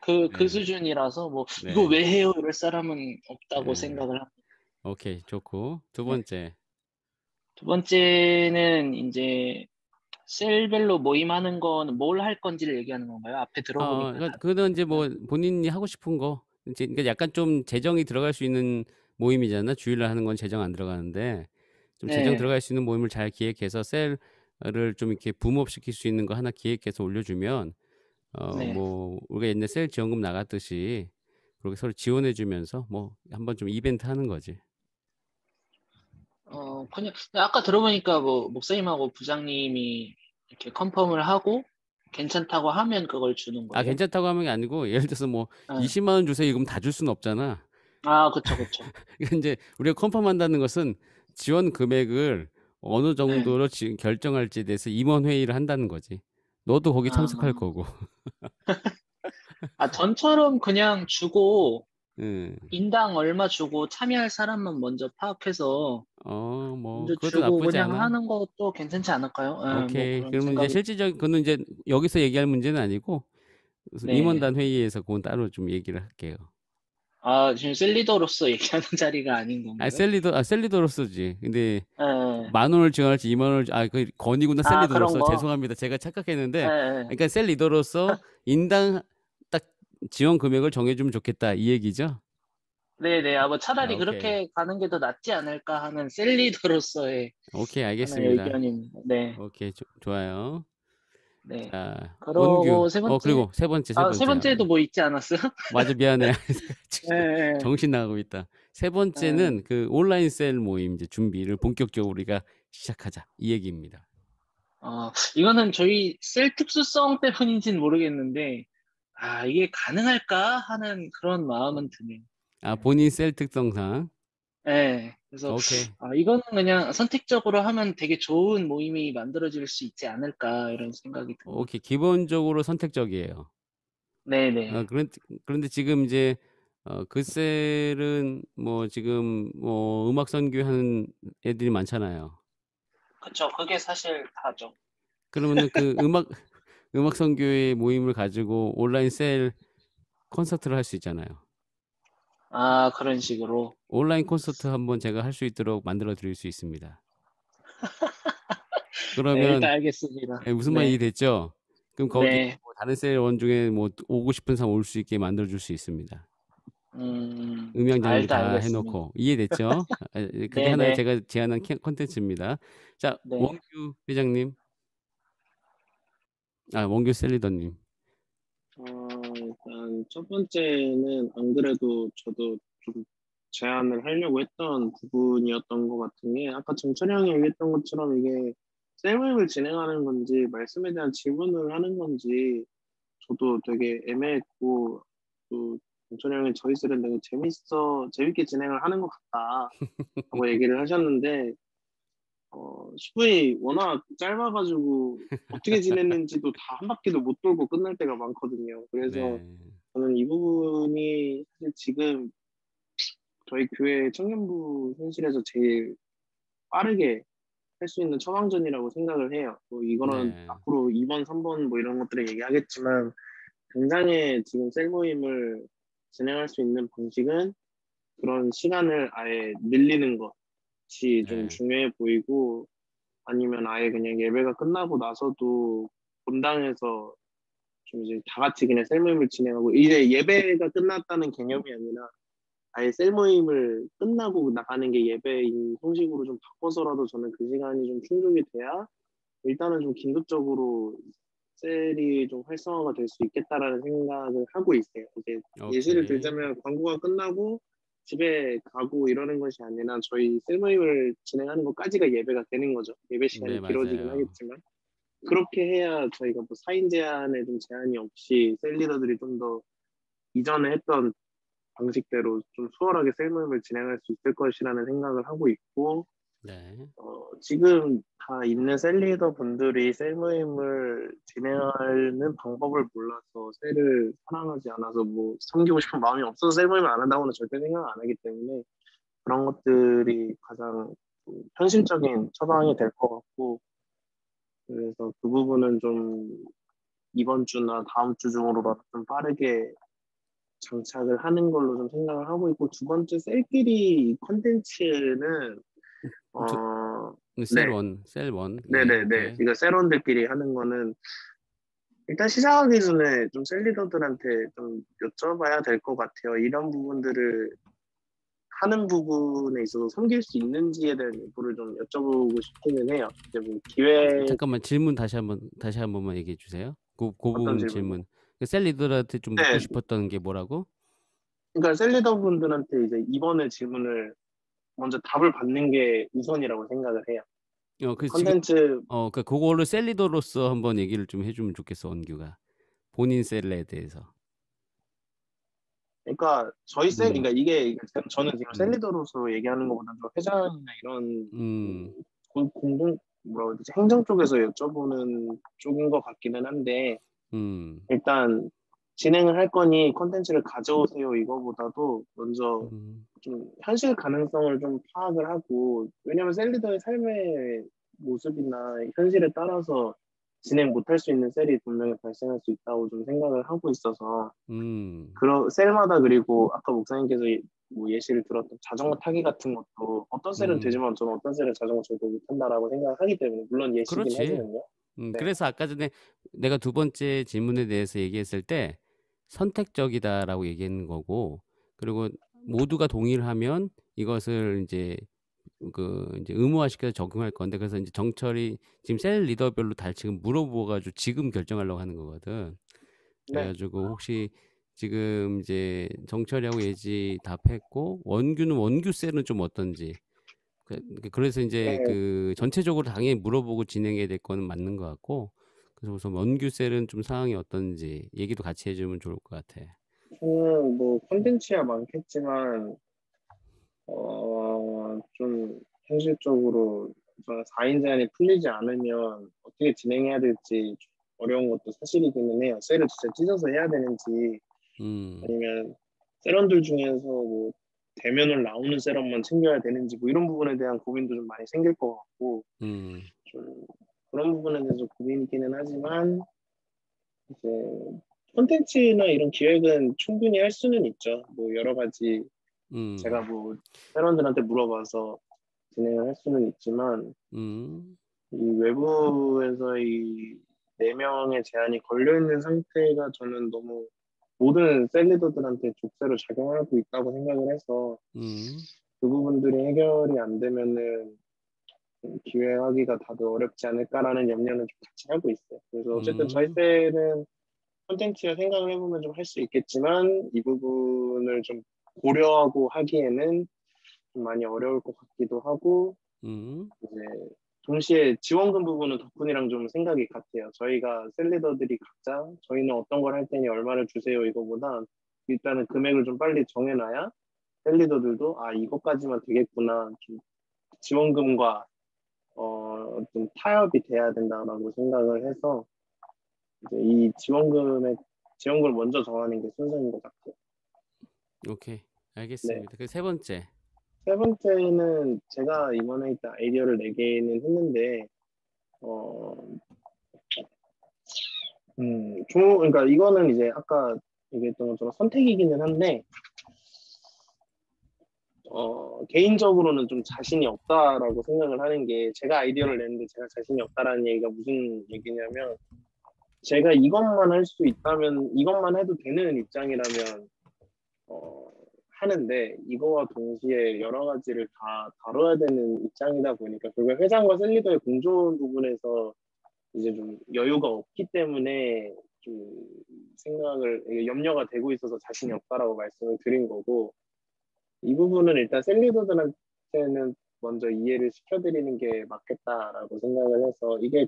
그 네. 수준이라서 뭐 네. 이거 왜 해요? 이럴 사람은 없다고 네. 생각을 합니다. 오케이, 좋고 두 네. 번째. 두 번째는 이제 셀별로 모임하는 건 뭘 할 건지를 얘기하는 건가요? 앞에 들어보니까 그건 이제 뭐 본인이 하고 싶은 거 이제 그러니까 약간 좀 재정이 들어갈 수 있는 모임이잖아. 주일날 하는 건 재정 안 들어가는데 좀 재정 네. 들어갈 수 있는 모임을 잘 기획해서 셀을 좀 이렇게 붐업시킬 수 있는 거 하나 기획해서 올려주면 네. 뭐 우리가 옛날 셀 지원금 나갔듯이 그렇게 서로 지원해주면서 뭐 한번 좀 이벤트 하는 거지. 그냥 아까 들어보니까 뭐 목사님하고 부장님이 이렇게 컨펌을 하고 괜찮다고 하면 그걸 주는 거예요? 괜찮다고 하는 게 아니고 예를 들어서 뭐 네. 20만 원 주세요 이러면 다 줄 수는 없잖아. 그쵸. 그러니까 이제 우리가 컨펌한다는 것은 지원 금액을 어느 네. 정도로 지금 결정할지에 대해서 임원 회의를 한다는 거지. 너도 거기 참석할 거고. 전처럼 그냥 주고 응. 인당 얼마 주고 참여할 사람만 먼저 파악해서 뭐 먼저 그것도 주고 나쁘지 그냥 않아. 하는 것도 괜찮지 않을까요? 뭐 오케이. 그런 그러면 이제 생각이. 실질적 그거는 이제 여기서 얘기할 문제는 아니고 네. 임원단 회의에서 그건 따로 좀 얘기를 할게요. 지금 셀리더로서 얘기하는 자리가 아닌 건가요? 셀리더로서지. 근데 네. 10,000원을 지원할지 20,000원을 그 건이구나. 그런 셀리더로서 거. 죄송합니다. 제가 착각했는데 네. 그러니까 셀리더로서 인당 딱 지원 금액을 정해주면 좋겠다 이 얘기죠. 네네. 뭐 차라리 오케이. 그렇게 가는 게 더 낫지 않을까 하는 셀리더로서의 오케이, 하나의 알겠습니다. 의견입니다. 네. 오케이, 좋아요. 네. 자, 그러고 원규. 세 번째, 그리고 세 번째. 세 번째도 뭐 있지 않았어요? 맞아, 미안해. 지금 네. 정신 나가고 있다. 세 번째는 그 온라인 셀 모임 이제 준비를 본격적으로 우리가 시작하자. 이 얘기입니다. 이거는 저희 셀 특수성 때문인지는 모르겠는데, 이게 가능할까 하는 그런 마음은 드네요. 본인 셀 특성상. 네. 그래서, 오케이. 이거는 그냥 선택적으로 하면 되게 좋은 모임이 만들어질 수 있지 않을까, 이런 생각이 듭니다. 오케이. 기본적으로 선택적이에요. 네네. 그런데 지금 이제 그 셀은 뭐 지금 뭐 음악 선교하는 애들이 많잖아요. 그쵸. 그게 사실 다죠. 그러면은 그 음악 선교의 모임을 가지고 온라인 셀 콘서트를 할 수 있잖아요. 그런 식으로. 온라인 콘서트 한번 제가 할 수 있도록 만들어 드릴 수 있습니다. 네, 그러면 일단 알겠습니다. 무슨 말이 네. 됐죠? 그럼 거기 네. 뭐 다른 셀원 중에 뭐 오고 싶은 사람 올 수 있게 만들어 줄 수 있습니다. 음향 장비 일단 다 알겠습니다. 해놓고. 이해됐죠? 그게 하나의 네네. 제가 제안한 콘텐츠입니다. 자, 네. 원규 회장님. 원규 셀리더님. 일단 첫 번째는 안 그래도 저도 좀 제안을 하려고 했던 부분이었던 것 같은 게, 아까 정철이 형이 얘기했던 것처럼 이게 셀모임을 진행하는 건지 말씀에 대한 질문을 하는 건지 저도 되게 애매했고, 또 정철이 형이 저희 셀은 되게 재밌게 진행을 하는 것 같다 라고 얘기를 하셨는데, 수분이 워낙 짧아가지고 어떻게 지냈는지도 다 한 바퀴도 못 돌고 끝날 때가 많거든요. 그래서 네. 저는 이 부분이 사실 지금 저희 교회 청년부 현실에서 제일 빠르게 할 수 있는 처방전이라고 생각을 해요. 뭐 이거는 네. 앞으로 2번, 3번 뭐 이런 것들을 얘기하겠지만, 당장에 지금 셀 모임을 진행할 수 있는 방식은 그런 시간을 아예 늘리는 것이 좀 네. 중요해 보이고, 아니면 아예 그냥 예배가 끝나고 나서도 본당에서 좀 이제 다 같이 그냥 셀 모임을 진행하고, 이제 예배가 끝났다는 개념이 아니라 아예 셀 모임을 끝나고 나가는 게 예배인 형식으로 좀 바꿔서라도 저는 그 시간이 좀 충족이 돼야 일단은 좀 긴급적으로 셀이 좀 활성화가 될 수 있겠다라는 생각을 하고 있어요. 이제 예시를 오케이. 들자면 광고가 끝나고 집에 가고 이러는 것이 아니라 저희 셀 모임을 진행하는 것까지가 예배가 되는 거죠. 예배 시간이 네, 길어지긴 맞아요. 하겠지만, 그렇게 해야 저희가 뭐 4인 제한에 좀 제한이 없이 셀 리더들이 좀 더 이전에 했던 방식대로 좀 수월하게 셀 모임을 진행할 수 있을 것이라는 생각을 하고 있고, 네. 지금 다 있는 셀 리더 분들이 셀 모임을 진행하는 방법을 몰라서 셀을 사랑하지 않아서 뭐 섬기고 싶은 마음이 없어서 셀 모임을 안 한다고는 절대 생각 안 하기 때문에, 그런 것들이 가장 좀 현실적인 처방이 될 것 같고, 그래서 그 부분은 좀 이번 주나 다음 주 중으로라도 좀 빠르게 장착을 하는 걸로 좀 생각을 하고 있고, 두 번째 셀끼리 컨텐츠는 네, 셀원. 네네네. 오케이. 이거 셀원들끼리 하는 거는 일단 시작하기 전에 좀 셀리더들한테 좀 여쭤봐야 될 것 같아요. 이런 부분들을 하는 부분에 있어서 섬길 수 있는지에 대한 여부를 좀 여쭤보고 싶기는 해요. 이제 뭐 기회. 잠깐만, 질문 다시 한 번만 얘기해 주세요. 그 어떤 부분 질문이요? 질문. 셀 리더한테 좀 묻고 네, 싶었던 게 뭐라고? 그러니까 셀리더 분들한테 이제 이번에 질문을 먼저 답을 받는 게 우선이라고 생각을 해요. 그래서 지금 컨텐츠, 그거를 셀 리더로서 한번 얘기를 좀 해주면 좋겠어, 원규가. 본인 셀에 대해서. 그러니까 저희 그러니까 이게 저는 지금 음. 셀리더로서 얘기하는 것보다는 회장이나 이런 음. 공동 뭐라고 해야 되지, 행정 쪽에서 여쭤보는 쪽인 것 같기는 한데, 일단 진행을 할 거니 콘텐츠를 가져오세요 이거보다도 먼저 좀 현실 가능성을 좀 파악을 하고, 왜냐면 셀리더의 삶의 모습이나 현실에 따라서 진행 못할 수 있는 셀이 분명히 발생할 수 있다고 좀 생각을 하고 있어서, 셀마다, 그리고 아까 목사님께서 뭐 예시를 들었던 자전거 타기 같은 것도 어떤 셀은 되지만 저는 어떤 셀은 자전거 절대 못한다라고 생각을 하기 때문에, 물론 예시긴 그렇지. 하지만요. 네. 그래서 아까 전에 내가 두 번째 질문에 대해서 얘기했을 때 선택적이다라고 얘기하는 거고, 그리고 모두가 동의를 하면 이것을 이제 이제 의무화시켜서 적용할 건데, 그래서 이제 정철이 지금 셀 리더별로 다 지금 물어보아가지고 지금 결정하려고 하는 거거든. 네. 그래가지고 혹시 지금 이제 정철이하고 예지 답했고, 원규 셀은 좀 어떤지. 그래서 이제 네. 그 전체적으로 당연히 물어보고 진행해야 될 거는 맞는 것 같고, 그래서 우선 원규 셀은 좀 상황이 어떤지 얘기도 같이 해주면 좋을 것 같아. 저는 뭐 콘텐츠야 많겠지만 좀 현실적으로 4인 제한이 풀리지 않으면 어떻게 진행해야 될지 좀 어려운 것도 사실이기는 해요. 셀을 진짜 찢어서 해야 되는지 아니면 셀원들 중에서 뭐 대면을 나오는 셀원만 챙겨야 되는지 뭐 이런 부분에 대한 고민도 좀 많이 생길 것 같고 좀 그런 부분에 대해서 고민이기는 하지만 이제 콘텐츠나 이런 기획은 충분히 할 수는 있죠. 뭐 여러 가지 제가 뭐 셀원들한테 물어봐서 진행을 할 수는 있지만 이 외부에서 이 4명의 제한이 걸려있는 상태가 저는 너무 모든 셀리더들한테 족쇄로 작용하고 있다고 생각을 해서 그 부분들이 해결이 안 되면은 좀 기획하기가 다들 어렵지 않을까라는 염려는 좀 같이 하고 있어요. 그래서 어쨌든 저희 셀은 콘텐츠를 생각을 해보면 좀 할 수 있겠지만 이 부분을 좀 고려하고 하기에는 좀 많이 어려울 것 같기도 하고 이제 동시에 지원금 부분은 덕분이랑 좀 생각이 같아요. 저희가 셀리더들이 각자 저희는 어떤 걸 할 테니 얼마를 주세요 이거보다 일단은 금액을 좀 빨리 정해놔야 셀리더들도 아 이것까지만 되겠구나 좀 지원금과 좀 타협이 돼야 된다라고 생각을 해서 이제 이 지원금을 먼저 정하는 게 순서인 것 같아요. 오케이, 네. 알겠습니다. 그 세 번째. 세 번째는 제가 이번에 일단 아이디어를 내기는 했는데 그러니까 이거는 이제 아까 얘기했던 것처럼 선택이기는 한데 개인적으로는 좀 자신이 없다라고 생각을 하는 게 제가 아이디어를 냈는데 제가 자신이 없다라는 얘기가 무슨 얘기냐면 제가 이것만 할 수 있다면 이것만 해도 되는 입장이라면 하는데 이거와 동시에 여러 가지를 다 다뤄야 되는 입장이다 보니까 결국 회장과 셀리더의 공존 부분에서 이제 좀 여유가 없기 때문에 좀 염려가 되고 있어서 자신이 없다라고 말씀을 드린 거고 이 부분은 일단 셀리더들한테는 먼저 이해를 시켜드리는 게 맞겠다라고 생각을 해서 이게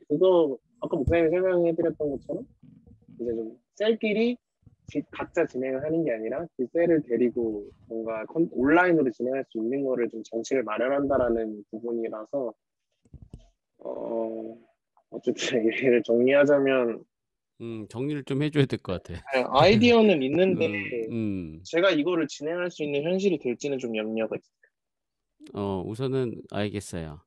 아까 목사님이 설명해드렸던 것처럼 이제 좀 셀끼리 각자 진행을 하는 게 아니라 그 셀을 데리고 뭔가 온라인으로 진행할 수 있는 거를 좀 장치를 마련한다라는 부분이라서 어쨌든 얘기를 정리하자면 정리를 좀 해줘야 될 것 같아. 아이디어는 있는데 제가 이거를 진행할 수 있는 현실이 될지는 좀 염려가 있어요. 우선은 알겠어요.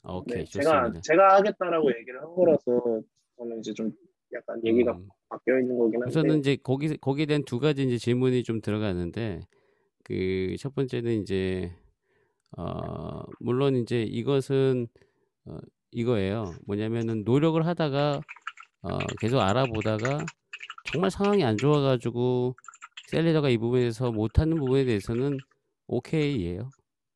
오케이, 네, 좋습니다. 제가 하겠다라고 얘기를 한 거라서 저는 이제 좀 약간 얘기가 바뀌어 있는 거긴 한데 우선은 이제 거기에 대한 두 가지 이제 질문이 좀 들어가는데 그 첫 번째는 이제 물론 이제 이것은 이거예요. 뭐냐면은 노력을 하다가 계속 알아보다가 정말 상황이 안 좋아가지고 셀리더가 이 부분에서 못하는 부분에 대해서는 오케이예요.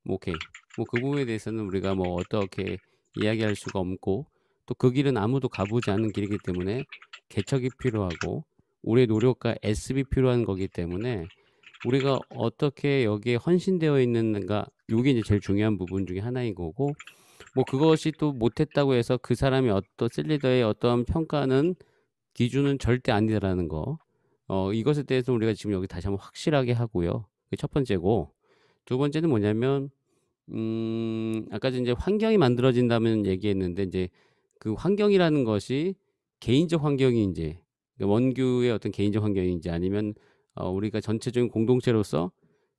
오케이. 뭐 그 부분에 대해서는 우리가 뭐 어떻게 이야기할 수가 없고 또 그 길은 아무도 가보지 않은 길이기 때문에 개척이 필요하고 우리의 노력과 애습이 필요한 거기 때문에 우리가 어떻게 여기에 헌신되어 있는가 이게 이제 제일 중요한 부분 중에 하나인 거고 뭐 그것이 또 못했다고 해서 그 사람이 어떤 셀리더의 어떤 평가는 기준은 절대 아니라는 거. 이것에 대해서 우리가 지금 여기 다시 한번 확실하게 하고요. 그게 첫 번째고 두 번째는 뭐냐면 아까 이제 환경이 만들어진다면 얘기했는데 이제 그 환경이라는 것이 개인적 환경인지 원규의 어떤 개인적 환경인지 아니면 우리가 전체적인 공동체로서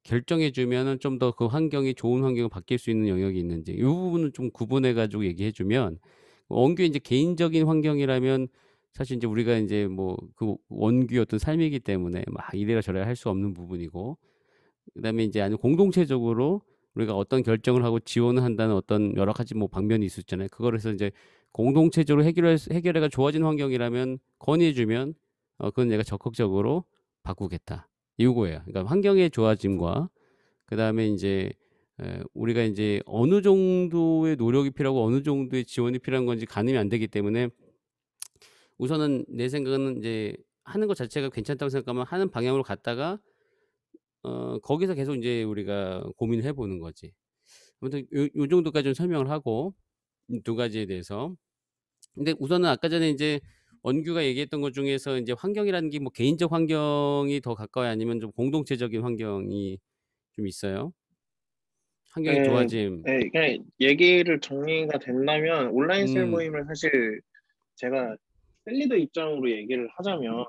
결정해 주면은 좀 더 그 환경이 좋은 환경으로 바뀔 수 있는 영역이 있는지 이 부분은 좀 구분해 가지고 얘기해 주면 원규의 이제 개인적인 환경이라면 사실 이제 우리가 이제 뭐 그 원규의 어떤 삶이기 때문에 막 이래라 저래라 할 수 없는 부분이고 그다음에 이제 아니 공동체적으로 우리가 어떤 결정을 하고 지원을 한다는 어떤 여러 가지 뭐 방면이 있었잖아요. 그거를 해서 이제 공동체적으로 해결해가 좋아진 환경이라면 건의해주면 그건 내가 적극적으로 바꾸겠다. 이거예요. 그러니까 환경의 좋아짐과 그다음에 이제 우리가 이제 어느 정도의 노력이 필요하고 어느 정도의 지원이 필요한 건지 가늠이 안 되기 때문에 우선은 내 생각은 이제 하는 것 자체가 괜찮다고 생각하면 하는 방향으로 갔다가 거기서 계속 이제 우리가 고민을 해보는 거지. 아무튼 요 정도까지 좀 설명을 하고 두 가지에 대해서. 근데 우선은 아까 전에 이제 원규가 얘기했던 것 중에서 이제 환경이라는 게 뭐 개인적 환경이 더 가까워요? 아니면 좀 공동체적인 환경이 좀 있어요? 환경이 네, 좋아짐. 네, 그냥 얘기를 정리가 된다면 온라인 셀 음, 모임을 사실 제가 셀리더 입장으로 얘기를 하자면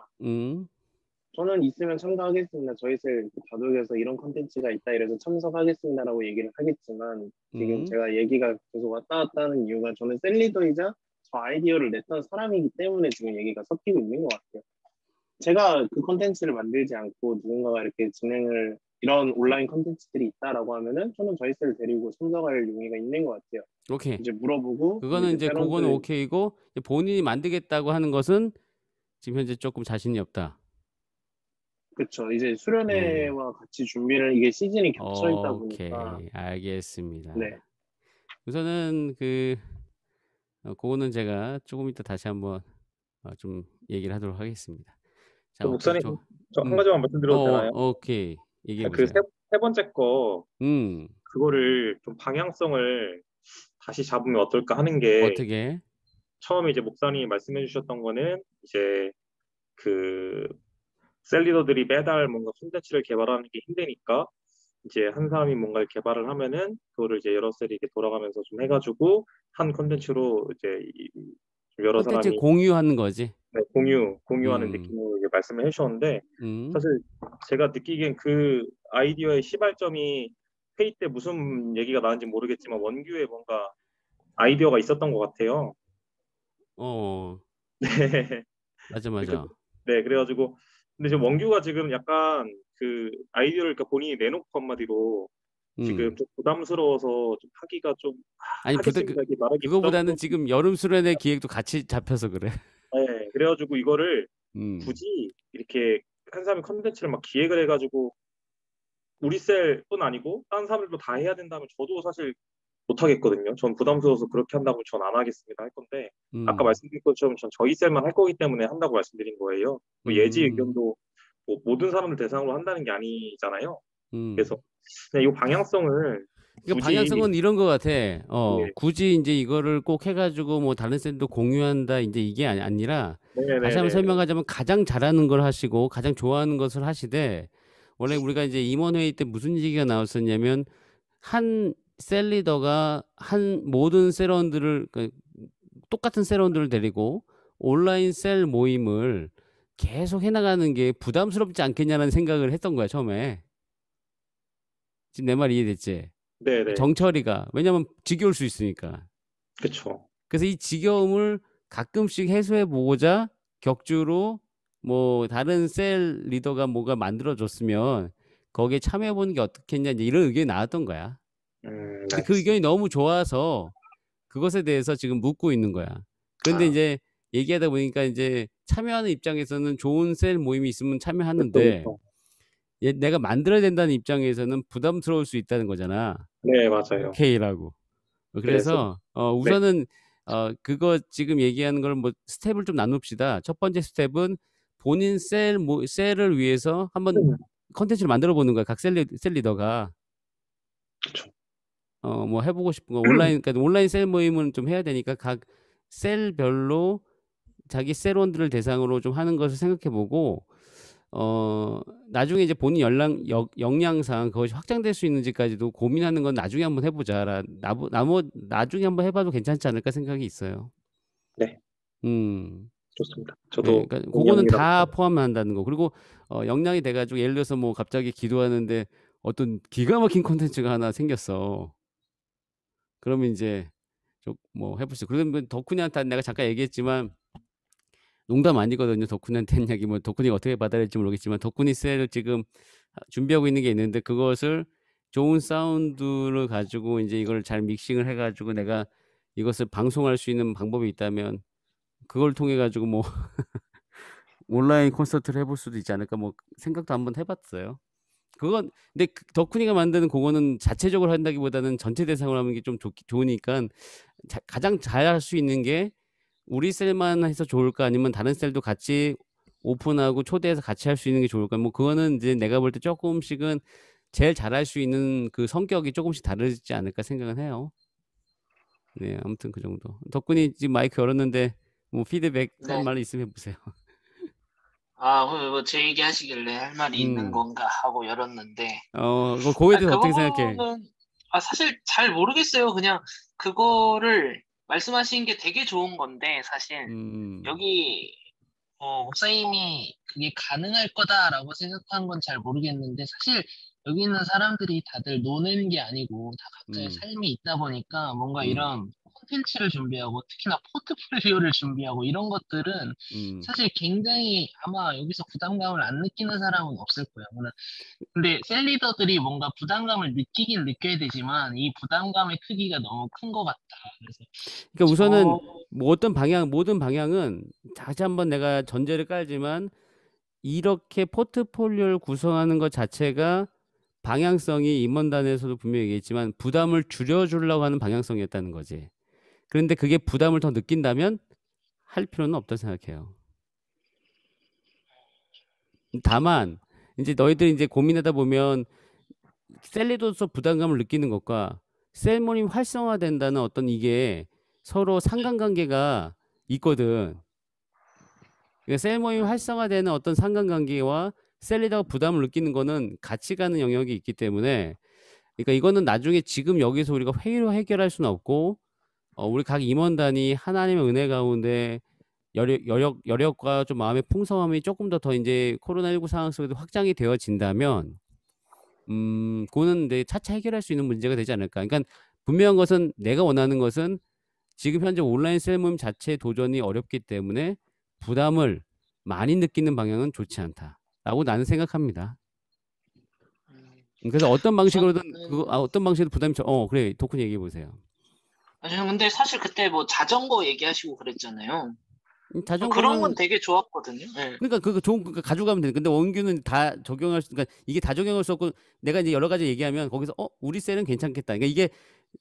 저는 있으면 참가하겠습니다. 저희 셀 다독여서 이런 컨텐츠가 있다 이래서 참석하겠습니다라고 얘기를 하겠지만 지금 제가 얘기가 계속 왔다 갔다 하는 이유가 저는 셀리더이자 저 아이디어를 냈던 사람이기 때문에 지금 얘기가 섞이고 있는 것 같아요. 제가 그 컨텐츠를 만들지 않고 누군가가 이렇게 진행을 이런 온라인 컨텐츠들이 있다라고 하면은 저는 저희 셀을 데리고 참석할 용의가 있는 것 같아요. 오케이. 이제 물어보고 그거는 이제 그거는 사람들 오케이고 이제 본인이 만들겠다고 하는 것은 지금 현재 조금 자신이 없다. 그쵸. 이제 수련회와 같이 준비를 이게 시즌이 겹쳐 있다 보니까 오케이. 알겠습니다. 네. 우선은 그거는 제가 조금 이따 다시 한번 좀 얘기를 하도록 하겠습니다. 자, 오케이. 목사님, 저 한 가지만 말씀드려도 되나요? 오케이. 얘기해 그 보세요. 세 번째 거 그거를 좀 방향성을 다시 잡으면 어떨까 하는 게 어떻게? 처음에 이제 목사님이 말씀해 주셨던 거는 이제 그 셀리더들이 매달 뭔가 콘텐츠를 개발하는 게 힘드니까 이제 한 사람이 뭔가를 개발을 하면은 그거를 이제 여러 셀이 이렇게 돌아가면서 좀 해가지고 한 콘텐츠로 이제 여러 콘텐츠 사람이 공유하는 거지. 네, 공유하는 느낌으로 이제 말씀을 해주셨는데 사실 제가 느끼기엔 그 아이디어의 시발점이 회의 때 무슨 얘기가 나왔는지 모르겠지만 원규에 뭔가 아이디어가 있었던 것 같아요. 네. 맞아. 네, 그래가지고 근데 지금 원규가 지금 약간 그 아이디어를 그러니까 본인이 내놓고 한마디로 지금 좀 부담스러워서 좀 하기가 좀 아니 하겠습니다 이렇게 말하기 그거보다는 지금 여름 수련회 기획도 같이 잡혀서 그래. 네, 그래가지고 이거를 굳이 이렇게 한 사람이 컨텐츠를 막 기획을 해가지고 우리 셀뿐 아니고 다른 사람들도 다 해야 된다면 저도 사실 못 하겠거든요. 전 부담스러워서 그렇게 한다면 전 안 하겠습니다 할 건데 아까 말씀드린 것처럼 전 저희 셀만 할 거기 때문에 한다고 말씀드린 거예요. 뭐 예지 의견도 뭐 모든 사람들 대상으로 한다는 게 아니잖아요. 그래서 그냥 이 방향성을 그러니까 방향성은 이런 것 같아. 굳이 이제 이거를 꼭 해가지고 뭐 다른 셀도 공유한다 이제 이게 아니라 다시 한번 설명하자면 가장 잘하는 걸 하시고 가장 좋아하는 것을 하시되 원래 우리가 이제 임원회의 때 무슨 얘기가 나왔었냐면 한 셀 리더가 한 모든 셀원들을 똑같은 셀원들을 데리고 온라인 셀 모임을 계속 해나가는 게 부담스럽지 않겠냐는 생각을 했던 거야 처음에. 지금 내 말 이해됐지? 네네. 정철이가 왜냐면 지겨울 수 있으니까. 그렇죠. 그래서 이 지겨움을 가끔씩 해소해 보고자 격주로 뭐 다른 셀 리더가 뭐가 만들어줬으면 거기에 참여해 보는 게 어떻겠냐 이제 이런 의견이 나왔던 거야. 근데 그 의견이 너무 좋아서 그것에 대해서 지금 묻고 있는 거야. 그런데 이제 얘기하다 보니까 이제 참여하는 입장에서는 좋은 셀 모임이 있으면 참여하는데 내가 만들어야 된다는 입장에서는 부담스러울 수 있다는 거잖아. 네, 맞아요. 오케이라고. 그래서 우선은 그거 지금 얘기하는 걸 뭐 스텝을 좀 나눕시다. 첫 번째 스텝은 본인 셀을 위해서 한번 컨텐츠를 만들어 보는 거야. 각 셀 리더가. 그렇죠. 뭐 해보고 싶은 거 그러니까 온라인 셀 모임은 좀 해야 되니까 각 셀별로 자기 셀원들을 대상으로 좀 하는 것을 생각해보고 나중에 이제 본인 역량상 그것이 확장될 수 있는지까지도 고민하는 건 나중에 한번 해보자. 나중에 한번 해봐도 괜찮지 않을까 생각이 있어요. 네. 좋습니다. 네, 저도 그러니까 그거는 다 포함한다는 거. 그리고 역량이 돼가지고 예를 들어서 뭐 갑자기 기도하는데 어떤 기가 막힌 콘텐츠가 하나 생겼어. 그러면 이제 좀 뭐 해볼 수. 그러면 덕훈이한테 내가 잠깐 얘기했지만 농담 아니거든요. 덕훈이한테 한 얘기 뭐 덕훈이가 어떻게 받아들일지 모르겠지만 덕훈이 셀을 지금 준비하고 있는 게 있는데 그것을 좋은 사운드를 가지고 이제 이걸 잘 믹싱을 해가지고 내가 이것을 방송할 수 있는 방법이 있다면 그걸 통해 가지고 뭐 온라인 콘서트를 해볼 수도 있지 않을까 뭐 생각도 한번 해봤어요. 그건 근데 덕훈이가 만드는 그거는 자체적으로 한다기보다는 전체 대상으로 하는 게 좀 좋으니까 가장 잘할 수 있는 게 우리 셀만 해서 좋을까 아니면 다른 셀도 같이 오픈하고 초대해서 같이 할 수 있는 게 좋을까? 뭐 그거는 이제 내가 볼 때 조금씩은 제일 잘할 수 있는 그 성격이 조금씩 다르지 않을까 생각은 해요. 네, 아무튼 그 정도. 덕분이 지금 마이크 열었는데 뭐 피드백 할 네. 말 있으면 해보세요. 뭐 제 얘기 하시길래 할 말이 있는 건가 하고 열었는데, 그거에 대해서 그 어떻게 생각해? 부분은, 사실 잘 모르겠어요. 그냥 그거를 말씀하신 게 되게 좋은 건데, 사실, 여기, 목사님이 그게 가능할 거다라고 생각한 건 잘 모르겠는데, 사실 여기 있는 사람들이 다들 노는 게 아니고 다 각자의 삶이 있다 보니까 뭔가 이런 콘텐츠를 준비하고 특히나 포트폴리오를 준비하고 이런 것들은 사실 굉장히 아마 여기서 부담감을 안 느끼는 사람은 없을 거예요. 근데 셀리더들이 뭔가 부담감을 느끼긴 느껴야 되지만 이 부담감의 크기가 너무 큰 것 같다. 그래서 그러니까 우선은 뭐 모든 방향은 다시 한번 내가 전제를 깔지만 이렇게 포트폴리오를 구성하는 것 자체가 방향성이 임원단에서도 분명히 얘기했지만 부담을 줄여주려고 하는 방향성이었다는 거지. 그런데 그게 부담을 더 느낀다면 할 필요는 없다고 생각해요. 다만 이제 너희들이 이제 고민하다 보면 셀리도서 부담감을 느끼는 것과 셀모니 활성화된다는 어떤 이게 서로 상관관계가 있거든. 그러니까 셀모니 활성화되는 어떤 상관관계와 셀리더가 부담을 느끼는 거는 같이 가는 영역이 있기 때문에 그러니까 이거는 나중에 지금 여기서 우리가 회의로 해결할 수는 없고 우리 각 임원단이 하나님의 은혜 가운데 여력과 좀 마음의 풍성함이 조금 더 이제 코로나19 상황 속에도 확장이 되어진다면 그거는 이제 차차 해결할 수 있는 문제가 되지 않을까. 그러니까 분명한 것은 내가 원하는 것은 지금 현재 온라인 셀 모임 자체 도전이 어렵기 때문에 부담을 많이 느끼는 방향은 좋지 않다라고 나는 생각합니다. 그래서 어떤 방식으로든 어떤 방식으로 부담이 그래 도쿤 얘기해 보세요. 근데 사실 그때 뭐 자전거 얘기하시고 그랬잖아요. 그런 건 자전거는 되게 좋았거든요. 네. 그러니까 그거 좋은 거 가져가면 돼. 근데 원규는 다 적용할 수, 그러니까 이게 다 적용할 수 없고 내가 이제 여러 가지 얘기하면 거기서 우리 셀은 괜찮겠다. 그러니까 이게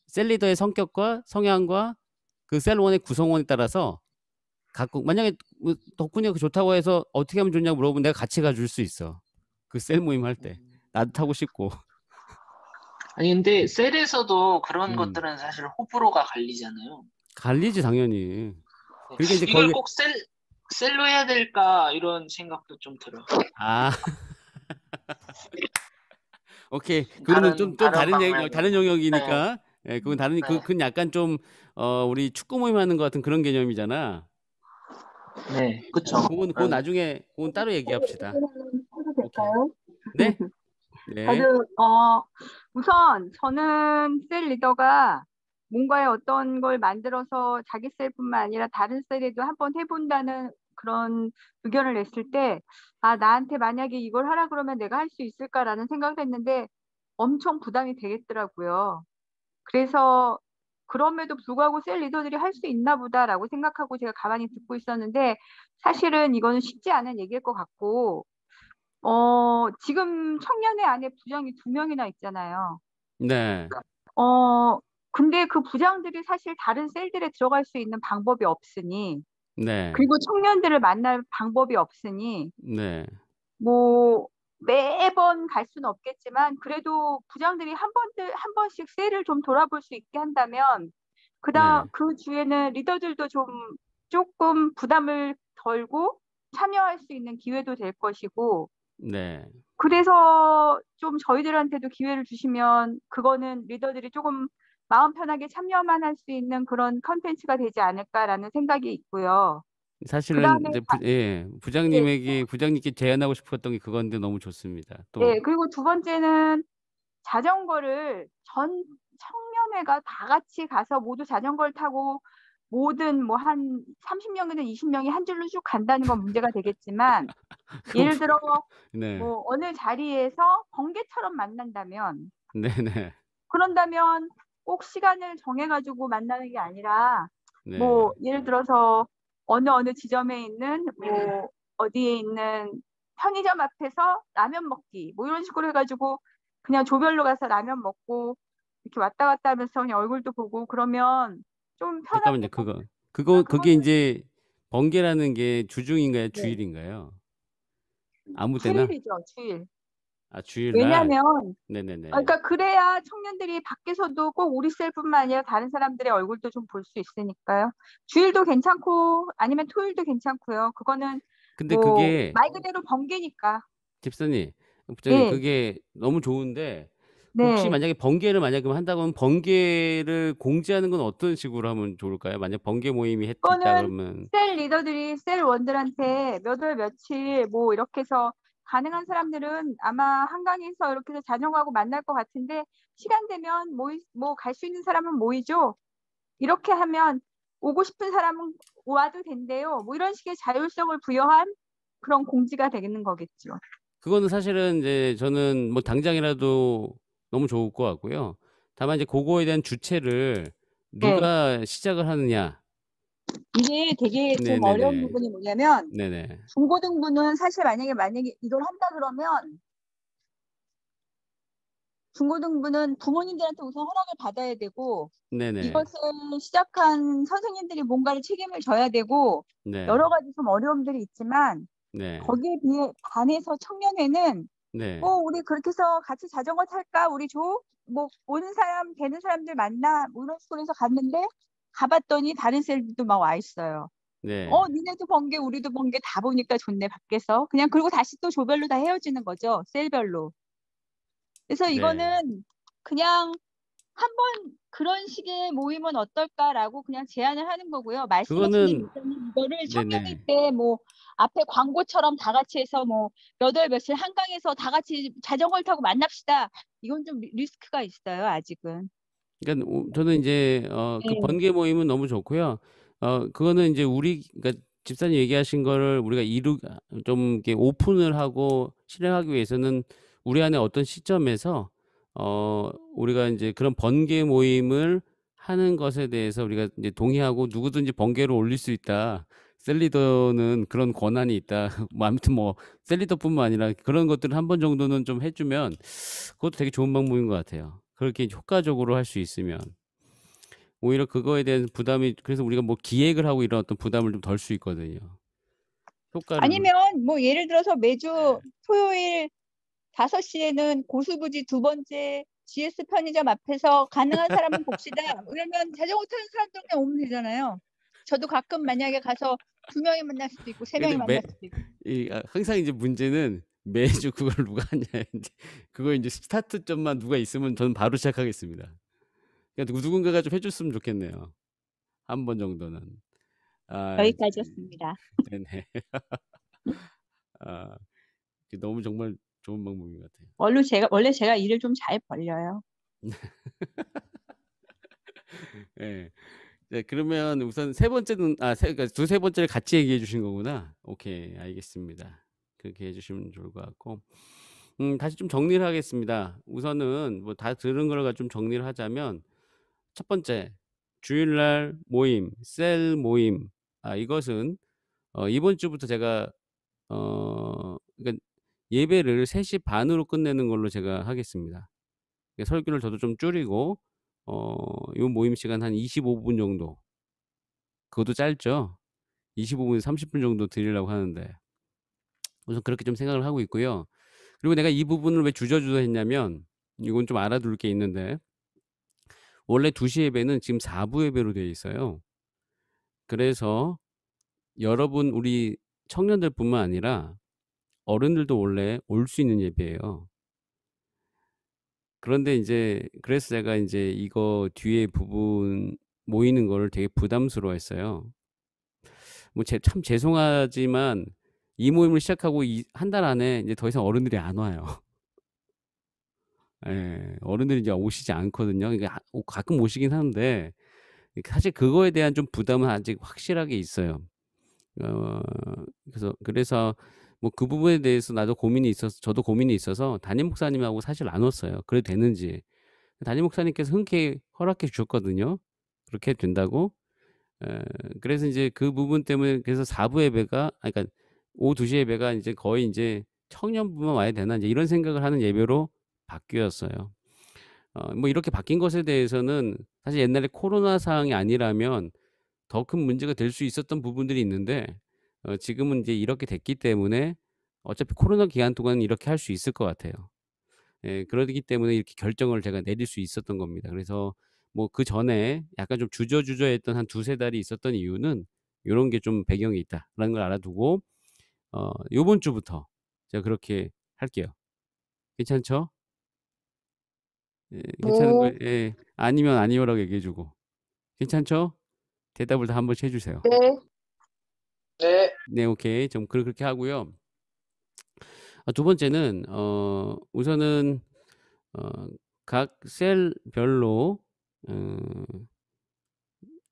셀 리더의 성격과 성향과 그 셀원의 구성원에 따라서 갖고 만약에 덕분이가 좋다고 해서 어떻게 하면 좋냐고 물어보면 내가 같이 가줄 수 있어. 그 셀 모임 할 때 나도 타고 싶고. 아니 근데 셀에서도 그런 것들은 사실 호불호가 갈리잖아요. 갈리지 당연히. 그러니까 이제 이걸 꼭 셀로 해야 될까 이런 생각도 좀 들어요. 오케이. 그거는 좀 다른 영역이니까. 네. 그건 그건 약간 좀 우리 축구 모임 하는 것 같은 그런 개념이잖아. 네, 그렇죠. 그건 나중에 그건 따로 얘기합시다. 해도 될까요? 네. 네. 우선 저는 셀 리더가 뭔가의 어떤 걸 만들어서 자기 셀뿐만 아니라 다른 셀에도 한번 해본다는 그런 의견을 냈을 때, 나한테 만약에 이걸 하라 그러면 내가 할 수 있을까라는 생각을 했는데 엄청 부담이 되겠더라고요. 그래서 그럼에도 불구하고 셀 리더들이 할 수 있나 보다라고 생각하고 제가 가만히 듣고 있었는데 사실은 이거는 쉽지 않은 얘기일 것 같고, 지금 청년회 안에 부장이 2명이나 있잖아요. 네. 근데 그 부장들이 사실 다른 셀들에 들어갈 수 있는 방법이 없으니, 네. 그리고 청년들을 만날 방법이 없으니, 네. 뭐 매번 갈 수는 없겠지만 그래도 부장들이 한 번씩 셀을 좀 돌아볼 수 있게 한다면 그 주에는 리더들도 조금 부담을 덜고 참여할 수 있는 기회도 될 것이고, 네. 그래서 좀 저희들한테도 기회를 주시면 그거는 리더들이 조금 마음 편하게 참여만 할 수 있는 그런 컨텐츠가 되지 않을까라는 생각이 있고요. 사실은 이제 부장님께 제안하고 싶었던 게 그건데 너무 좋습니다. 또. 네, 그리고 두 번째는 자전거를 전 청년회가 다 같이 가서 모두 자전거를 타고 모든 뭐 한 30명이든 20명이 한 줄로 쭉 간다는 건 문제가 되겠지만 예를 들어 네. 뭐 어느 자리에서 번개처럼 만난다면 네네. 그런다면 꼭 시간을 정해가지고 만나는 게 아니라 네. 뭐 예를 들어서 어느 지점에 있는 뭐 어디에 있는 편의점 앞에서 라면 먹기 뭐 이런 식으로 해가지고 그냥 조별로 가서 라면 먹고 이렇게 왔다 갔다 하면서 그냥 얼굴도 보고 그러면 좀 잠깐만요. 편하고 그게 그거는 이제 번개라는 게 주중인가요? 네, 주일인가요? 아무 때나? 주일이죠, 주일. 주일날? 왜냐면 네네네. 그러니까 그래야 청년들이 밖에서도 꼭 우리 셀뿐만 아니라 다른 사람들의 얼굴도 좀 볼 수 있으니까요. 주일도 괜찮고 아니면 토요일도 괜찮고요. 그거는 근데 뭐 그게 말 그대로 번개니까. 집사님, 예, 그게 너무 좋은데 혹시 네. 만약에 번개를 만약에 한다고 하면 번개를 공지하는 건 어떤 식으로 하면 좋을까요? 만약 번개 모임이 있다 그거는 그러면 셀 리더들이 셀 원들한테 몇 월 며칠 뭐 이렇게 해서 가능한 사람들은 아마 한강에서 이렇게 해서 자전거하고 만날 것 같은데 시간 되면 뭐 갈 수 있는 사람은 모이죠. 이렇게 하면 오고 싶은 사람은 와도 된대요. 뭐 이런 식의 자율성을 부여한 그런 공지가 되는 거겠죠. 그거는 사실은 이제 저는 뭐 당장이라도 너무 좋을 것 같고요. 다만 이제 그거에 대한 주체를 네. 누가 시작을 하느냐. 이게 되게 좀 네네네. 어려운 부분이 뭐냐면 네네. 중고등부는 사실 만약에 이걸 한다 그러면 중고등부는 부모님들한테 우선 허락을 받아야 되고 네네. 이것을 시작한 선생님들이 뭔가를 책임을 져야 되고 네. 여러 가지 좀 어려움들이 있지만 네. 거기에 비해 반해서 청년회는 네. 우리 그렇게 해서 같이 자전거 탈까? 우리 뭐 오는 사람 되는 사람들 만나 뭐 이런 식으로 해서 갔는데 가봤더니 다른 셀들도 막 와 있어요. 네. 니네도 번개 우리도 번개 다 보니까 좋네 밖에서 그냥 그리고 다시 또 조별로 다 헤어지는 거죠. 셀별로. 그래서 네. 이거는 그냥 한번 그런 식의 모임은 어떨까라고 그냥 제안을 하는 거고요. 말씀하신 그거는 이거를 네네. 청년회 때 뭐 앞에 광고처럼 다 같이 해서 뭐 몇 월 며칠 한강에서 다 같이 자전거를 타고 만납시다. 이건 좀 리스크가 있어요, 아직은. 그러니까 저는 이제 그 네. 번개 모임은 너무 좋고요. 그거는 이제 그러니까 집사님 얘기하신 거를 우리가 좀 이렇게 오픈을 하고 실행하기 위해서는 우리 안에 어떤 시점에서 우리가 이제 그런 번개 모임을 하는 것에 대해서 우리가 이제 동의하고 누구든지 번개를 올릴 수 있다. 셀리더는 그런 권한이 있다. 뭐 아무튼 뭐 셀리더뿐만 아니라 그런 것들을 한 번 정도는 좀 해주면 그것도 되게 좋은 방법인 것 같아요. 그렇게 효과적으로 할 수 있으면 오히려 그거에 대한 부담이 그래서 우리가 뭐 기획을 하고 이런 어떤 부담을 좀 덜 수 있거든요. 효과를 아니면 뭐 예를 들어서 매주 토요일 5시에는 고수부지 2번째 GS 편의점 앞에서 가능한 사람은 봅시다. 그러면 자전거 타는 사람들 그냥 오면 되잖아요. 저도 가끔 만약에 가서 2명이 만날 수도 있고 3명이 근데 만날 수도 있고. 항상 이제 문제는 매주 그걸 누가 하냐 이제 그거 이제 스타트점만 누가 있으면 저는 바로 시작하겠습니다. 그러니까 누군가가 좀 해줬으면 좋겠네요. 한 번 정도는. 여기까지였습니다. 네네. 너무 정말 좋은 방법인 것 같아요. 원래 제가 일을 좀 잘 벌려요. 네. 네, 그러면 우선 세 번째는 그러니까 두세 번째를 같이 얘기해 주신 거구나. 오케이, 알겠습니다. 그렇게 해주시면 좋을 것 같고, 다시 좀 정리를 하겠습니다. 우선은 뭐 다 들은 걸 좀 정리를 하자면 첫 번째 주일날 모임, 셀 모임. 이것은 이번 주부터 제가 그러니까 예배를 3시 반으로 끝내는 걸로 제가 하겠습니다. 그러니까 설교를 저도 좀 줄이고 요 모임 시간 한 25분 정도. 그것도 짧죠. 25분에서 30분 정도 드리려고 하는데 우선 그렇게 좀 생각을 하고 있고요. 그리고 내가 이 부분을 왜 주저주저 했냐면 이건 좀 알아둘 게 있는데 원래 2시 예배는 지금 4부 예배로 되어 있어요. 그래서 여러분 우리 청년들뿐만 아니라 어른들도 원래 올 수 있는 예배예요. 그런데 이제 그래서 제가 이제 이거 뒤에 부분 모이는 거를 되게 부담스러워했어요. 뭐 참 죄송하지만 이 모임을 시작하고 한 달 안에 이제 더 이상 어른들이 안 와요. 예, 어른들이 이제 오시지 않거든요. 그러니까 가끔 오시긴 하는데 사실 그거에 대한 좀 부담은 아직 확실하게 있어요. 그래서 뭐 그 부분에 대해서 저도 고민이 있어서 담임 목사님하고 사실 나눴어요. 그래도 되는지. 담임 목사님께서 흔쾌히 허락해 주셨거든요. 그렇게 된다고. 그래서 이제 그 부분 때문에 그래서 4부 예배가 그러니까 오후 2시 예배가 이제 거의 이제 청년부만 와야 되나 이제 이런 생각을 하는 예배로 바뀌었어요. 뭐 이렇게 바뀐 것에 대해서는 사실 옛날에 코로나 상황이 아니라면 더 큰 문제가 될 수 있었던 부분들이 있는데 지금은 이제 이렇게 됐기 때문에 어차피 코로나 기간 동안은 이렇게 할 수 있을 것 같아요. 예, 그러기 때문에 이렇게 결정을 제가 내릴 수 있었던 겁니다. 그래서 뭐 그전에 약간 좀 주저주저했던 한 두세 달이 있었던 이유는 요런 게 좀 배경이 있다라는 걸 알아두고 요번 주부터 제가 그렇게 할게요. 괜찮죠? 예, 괜찮은 네, 거예요? 예. 아니면 아니요라고 얘기해 주고. 괜찮죠? 대답을 다 한 번씩 해 주세요. 네, 네. 네, 오케이. 좀 그렇게 하고요. 두 번째는 우선은 각 셀별로 어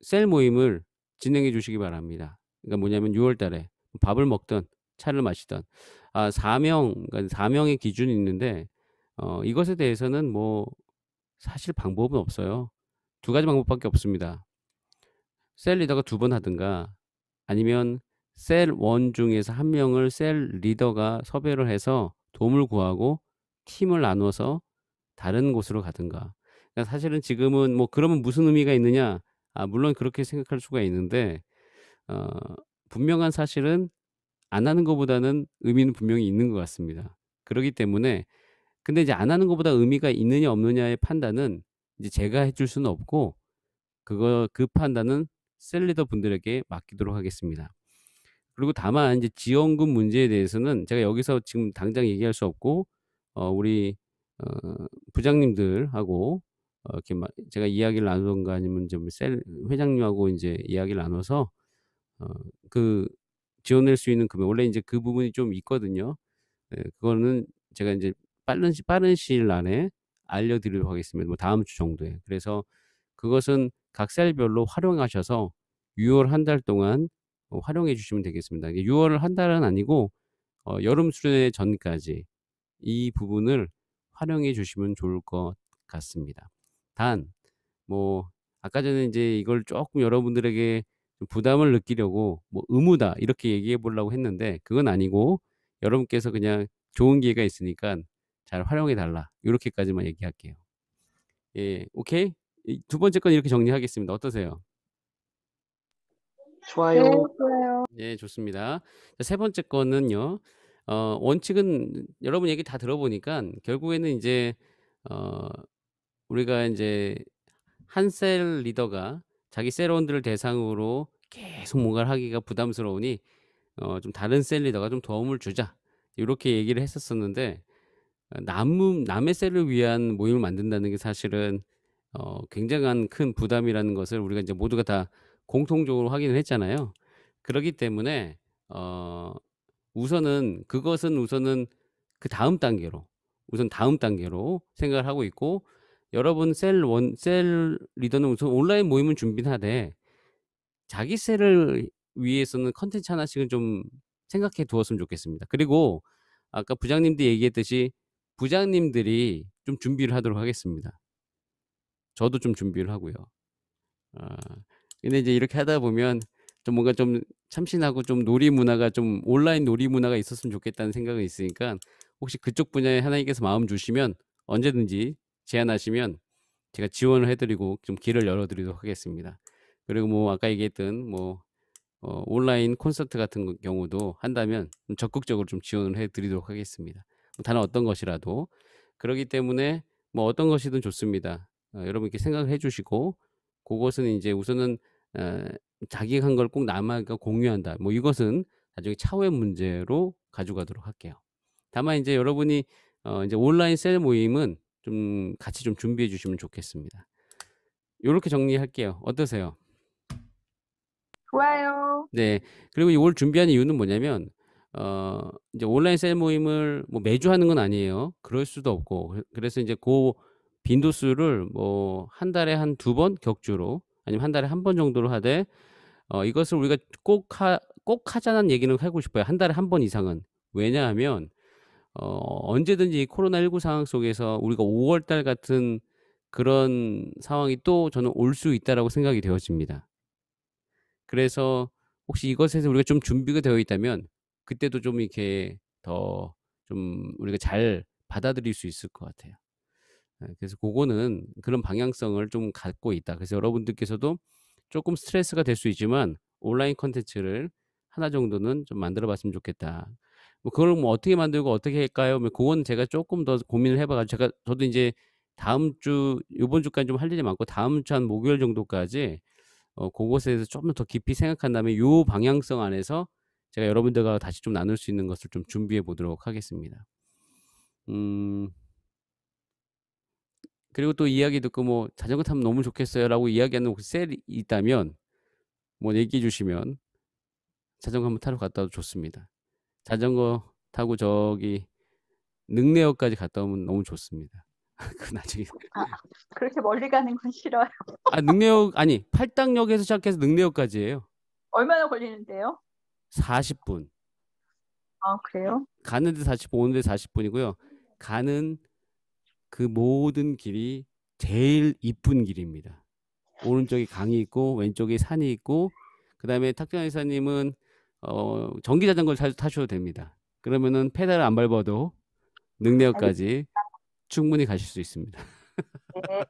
셀 모임을 진행해 주시기 바랍니다. 그러니까 뭐냐면 6월 달에 밥을 먹든 차를 마시든 4명 그러니까 4명의 기준이 있는데 이것에 대해서는 뭐 사실 방법은 없어요. 두 가지 방법밖에 없습니다. 셀 리더가 2번 하든가 아니면 셀 1 중에서 1명을 셀 리더가 섭외를 해서 도움을 구하고 팀을 나눠서 다른 곳으로 가든가. 그러니까 사실은 지금은 뭐 그러면 무슨 의미가 있느냐? 물론 그렇게 생각할 수가 있는데 어 분명한 사실은 안 하는 것보다는 의미는 분명히 있는 것 같습니다. 그러기 때문에 근데 이제 안 하는 것보다 의미가 있느냐 없느냐의 판단은 이제 제가 해줄 수는 없고 그 판단은 셀 리더 분들에게 맡기도록 하겠습니다. 그리고 다만 이제 지원금 문제에 대해서는 제가 여기서 지금 당장 얘기할 수 없고 우리 부장님들하고 이렇게 막 제가 이야기를 나누든가 아니면 좀 셀 회장님하고 인제 이야기를 나눠서 어 그 지원할 수 있는 금액 원래 인제 그 부분이 좀 있거든요. 예, 그거는 제가 인제 빠른 시일 안에 알려드리도록 하겠습니다. 뭐 다음 주 정도에. 그래서 그것은 각 셀별로 활용하셔서 6월 한 달 동안 활용해 주시면 되겠습니다. 이게 6 월을 한 달은 아니고 여름 수련회 전까지 이 부분을 활용해 주시면 좋을 것 같습니다. 단 뭐 아까 전에 인제 이걸 쪼끔 여러분들에게 좀 부담을 느끼려고 뭐 "의무다." 이렇게 얘기해 보려고 했는데 그건 아니고 여러분께서 그냥 "좋은 기회가 있으니깐 잘 활용해 달라." 요렇게까지만 얘기할게요. 예, 오케이? 이 두 번째 건 이렇게 정리하겠습니다. 어떠세요? 네, 좋아요. 좋아요. 네, 좋습니다. 자, 세 번째 거는요. 원칙은 여러분 얘기 다 들어보니깐 결국에는 인제 어 우리가 인제 한 셀 리더가 자기 셀원들을 대상으로 계속 뭔가를 하기가 부담스러우니 좀 "다른 셀 리더가 좀 도움을 주자." 요렇게 얘기를 했었었는데 남의 셀을 위한 모임을 만든다는 게 사실은 굉장한 큰 부담이라는 것을 우리가 이제 모두가 다 공통적으로 확인을 했잖아요. 그러기 때문에 어 우선은 그다음 단계로 다음 단계로 생각을 하고 있고 여러분 셀 리더는 우선 온라인 모임은 준비는 하되 자기 셀을 위해서는 컨텐츠 하나씩은 좀 생각해 두었으면 좋겠습니다. 그리고 아까 부장님도 얘기했듯이 부장님들이 좀 준비를 하도록 하겠습니다. 저도 좀 준비를 하고요. 아 근데 이제 이렇게 하다 보면 좀 뭔가 좀 참신하고 좀 놀이 문화가 좀 온라인 놀이 문화가 있었으면 좋겠다는 생각은 있으니까 혹시 그쪽 분야에 하나님께서 마음 주시면 언제든지 제안하시면 제가 지원을 해 드리고 좀 길을 열어 드리도록 하겠습니다. 그리고 뭐 아까 얘기했던 뭐 온라인 콘서트 같은 경우도 한다면 좀 적극적으로 좀 지원을 해 드리도록 하겠습니다. 다른 어떤 것이라도. 그러기 때문에 뭐 어떤 것이든 좋습니다. 여러분 이렇게 생각을 해 주시고 그것은 인제 우선은 어 자기가 한 걸 꼭 남에게 공유한다. 뭐 이것은 나중에 차후의 문제로 가져가도록 할게요. 다만 인제 여러분이 인제 온라인 셀 모임은 좀 같이 좀 준비해 주시면 좋겠습니다. 요렇게 정리할게요. 어떠세요? 좋아요. 네. 그리고 이걸 준비하는 이유는 뭐냐면 인제 온라인 셀 모임을 뭐 매주 하는 건 아니에요. 그럴 수도 없고 그래서 인제 고 빈도수를 뭐 한 달에 한 2번 격주로 아니면 한 달에 1번 정도로 하되 이것을 우리가 꼭 하자는 얘기는 하고 싶어요. 한 달에 1번 이상은. 왜냐하면 언제든지 이 코로나19 상황 속에서 우리가 5월 달 같은 그런 상황이 또 저는 올 수 있다라고 생각이 되어집니다. 그래서 혹시 이것에서 우리가 좀 준비가 되어 있다면 그때도 좀 이렇게 더 좀 우리가 잘 받아들일 수 있을 것 같아요. 그래서 그거는 그런 방향성을 좀 갖고 있다. 그래서 여러분들께서도 조금 스트레스가 될 수 있지만 온라인 콘텐츠를 하나 정도는 좀 만들어 봤으면 좋겠다. 뭐 그걸 뭐 어떻게 만들고 어떻게 할까요? 뭐 그건 제가 조금 더 고민을 해봐가지고 저도 이제 다음 주, 요번 주까지 좀 할 일이 많고 다음 주 한 목요일 정도까지 그것에 대해서 좀 더 깊이 생각한 다음에 요 방향성 안에서 제가 여러분들과 다시 좀 나눌 수 있는 것을 좀 준비해 보도록 하겠습니다. 그리고 또 이야기 듣고 뭐 자전거 타면 너무 좋겠어요라고 이야기하는 혹시 셀이 있다면 뭐 얘기해 주시면 자전거 한번 타러 갔다 와도 좋습니다. 자전거 타고 저기 능내역까지 갔다 오면 너무 좋습니다. 그 나중에 아, 그렇게 멀리 가는 건 싫어요. 능내역 아니 팔당역에서 시작해서 능내역까지예요. 얼마나 걸리는데요? 40분. 아, 그래요? 가는데 40분, 오는데 40분이고요. 가는 그 모든 길이 제일 이쁜 길입니다. 오른쪽에 강이 있고 왼쪽에 산이 있고 그다음에 탁정 이사님은 전기 자전거를 자주 타셔도 됩니다. 그러면은 페달을 안 밟아도 능내역까지 충분히 가실 수 있습니다. 네.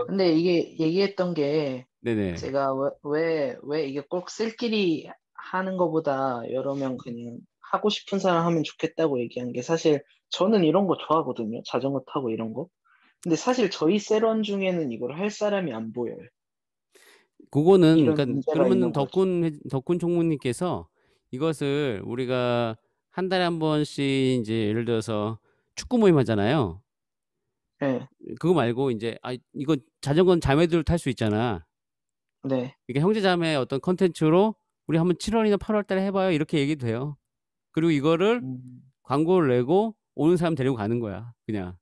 근데 이게 얘기했던 게 네네. 제가 왜 이게 꼭 셀끼리 하는 것보다 여러 명 그냥 하고 싶은 사람 하면 좋겠다고 얘기한 게 사실 저는 이런 거 좋아하거든요. 자전거 타고 이런 거. 근데 사실 저희 세런 중에는 이걸 할 사람이 안 보여요. 그거는 이런 그러니까 문제가 그러면은 있는 거지. 덕군 총무님께서 이것을 우리가 한 달에 한 번씩 이제 예를 들어서 축구 모임 하잖아요. 네, 그거 말고 이제 이거 자전거는 자매들 탈 수 있잖아. 네. 그러니까 형제 자매 어떤 컨텐츠로 우리 한번 7월이나 8월 달에 해봐요. 이렇게 얘기도 돼요. 그리고 이거를 광고를 내고 오는 사람 데리고 가는 거야. 그냥.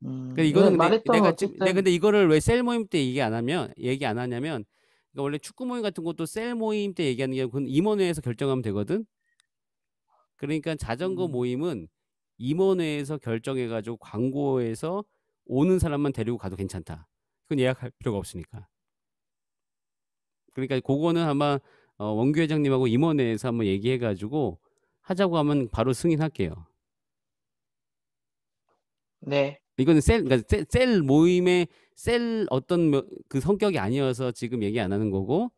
그러니까 이거는 네, 근데 말했던 어쨌든 근데 이거를 왜 셀 모임 때 얘기 안 하냐면 그러니까 원래 축구 모임 같은 것도 셀 모임 때 얘기하는 게 그건 임원회에서 결정하면 되거든. 그러니까 자전거 모임은 임원회에서 결정해가지고 광고에서 오는 사람만 데리고 가도 괜찮다. 그건 예약할 필요가 없으니까. 그러니까 그거는 아마 원규 회장님하고 임원회에서 한번 얘기해가지고 하자고 하면 바로 승인할게요. 네. 이거는 그러니까 셀 모임의 셀 어떤 그 성격이 아니어서 지금 얘기 안 하는 거고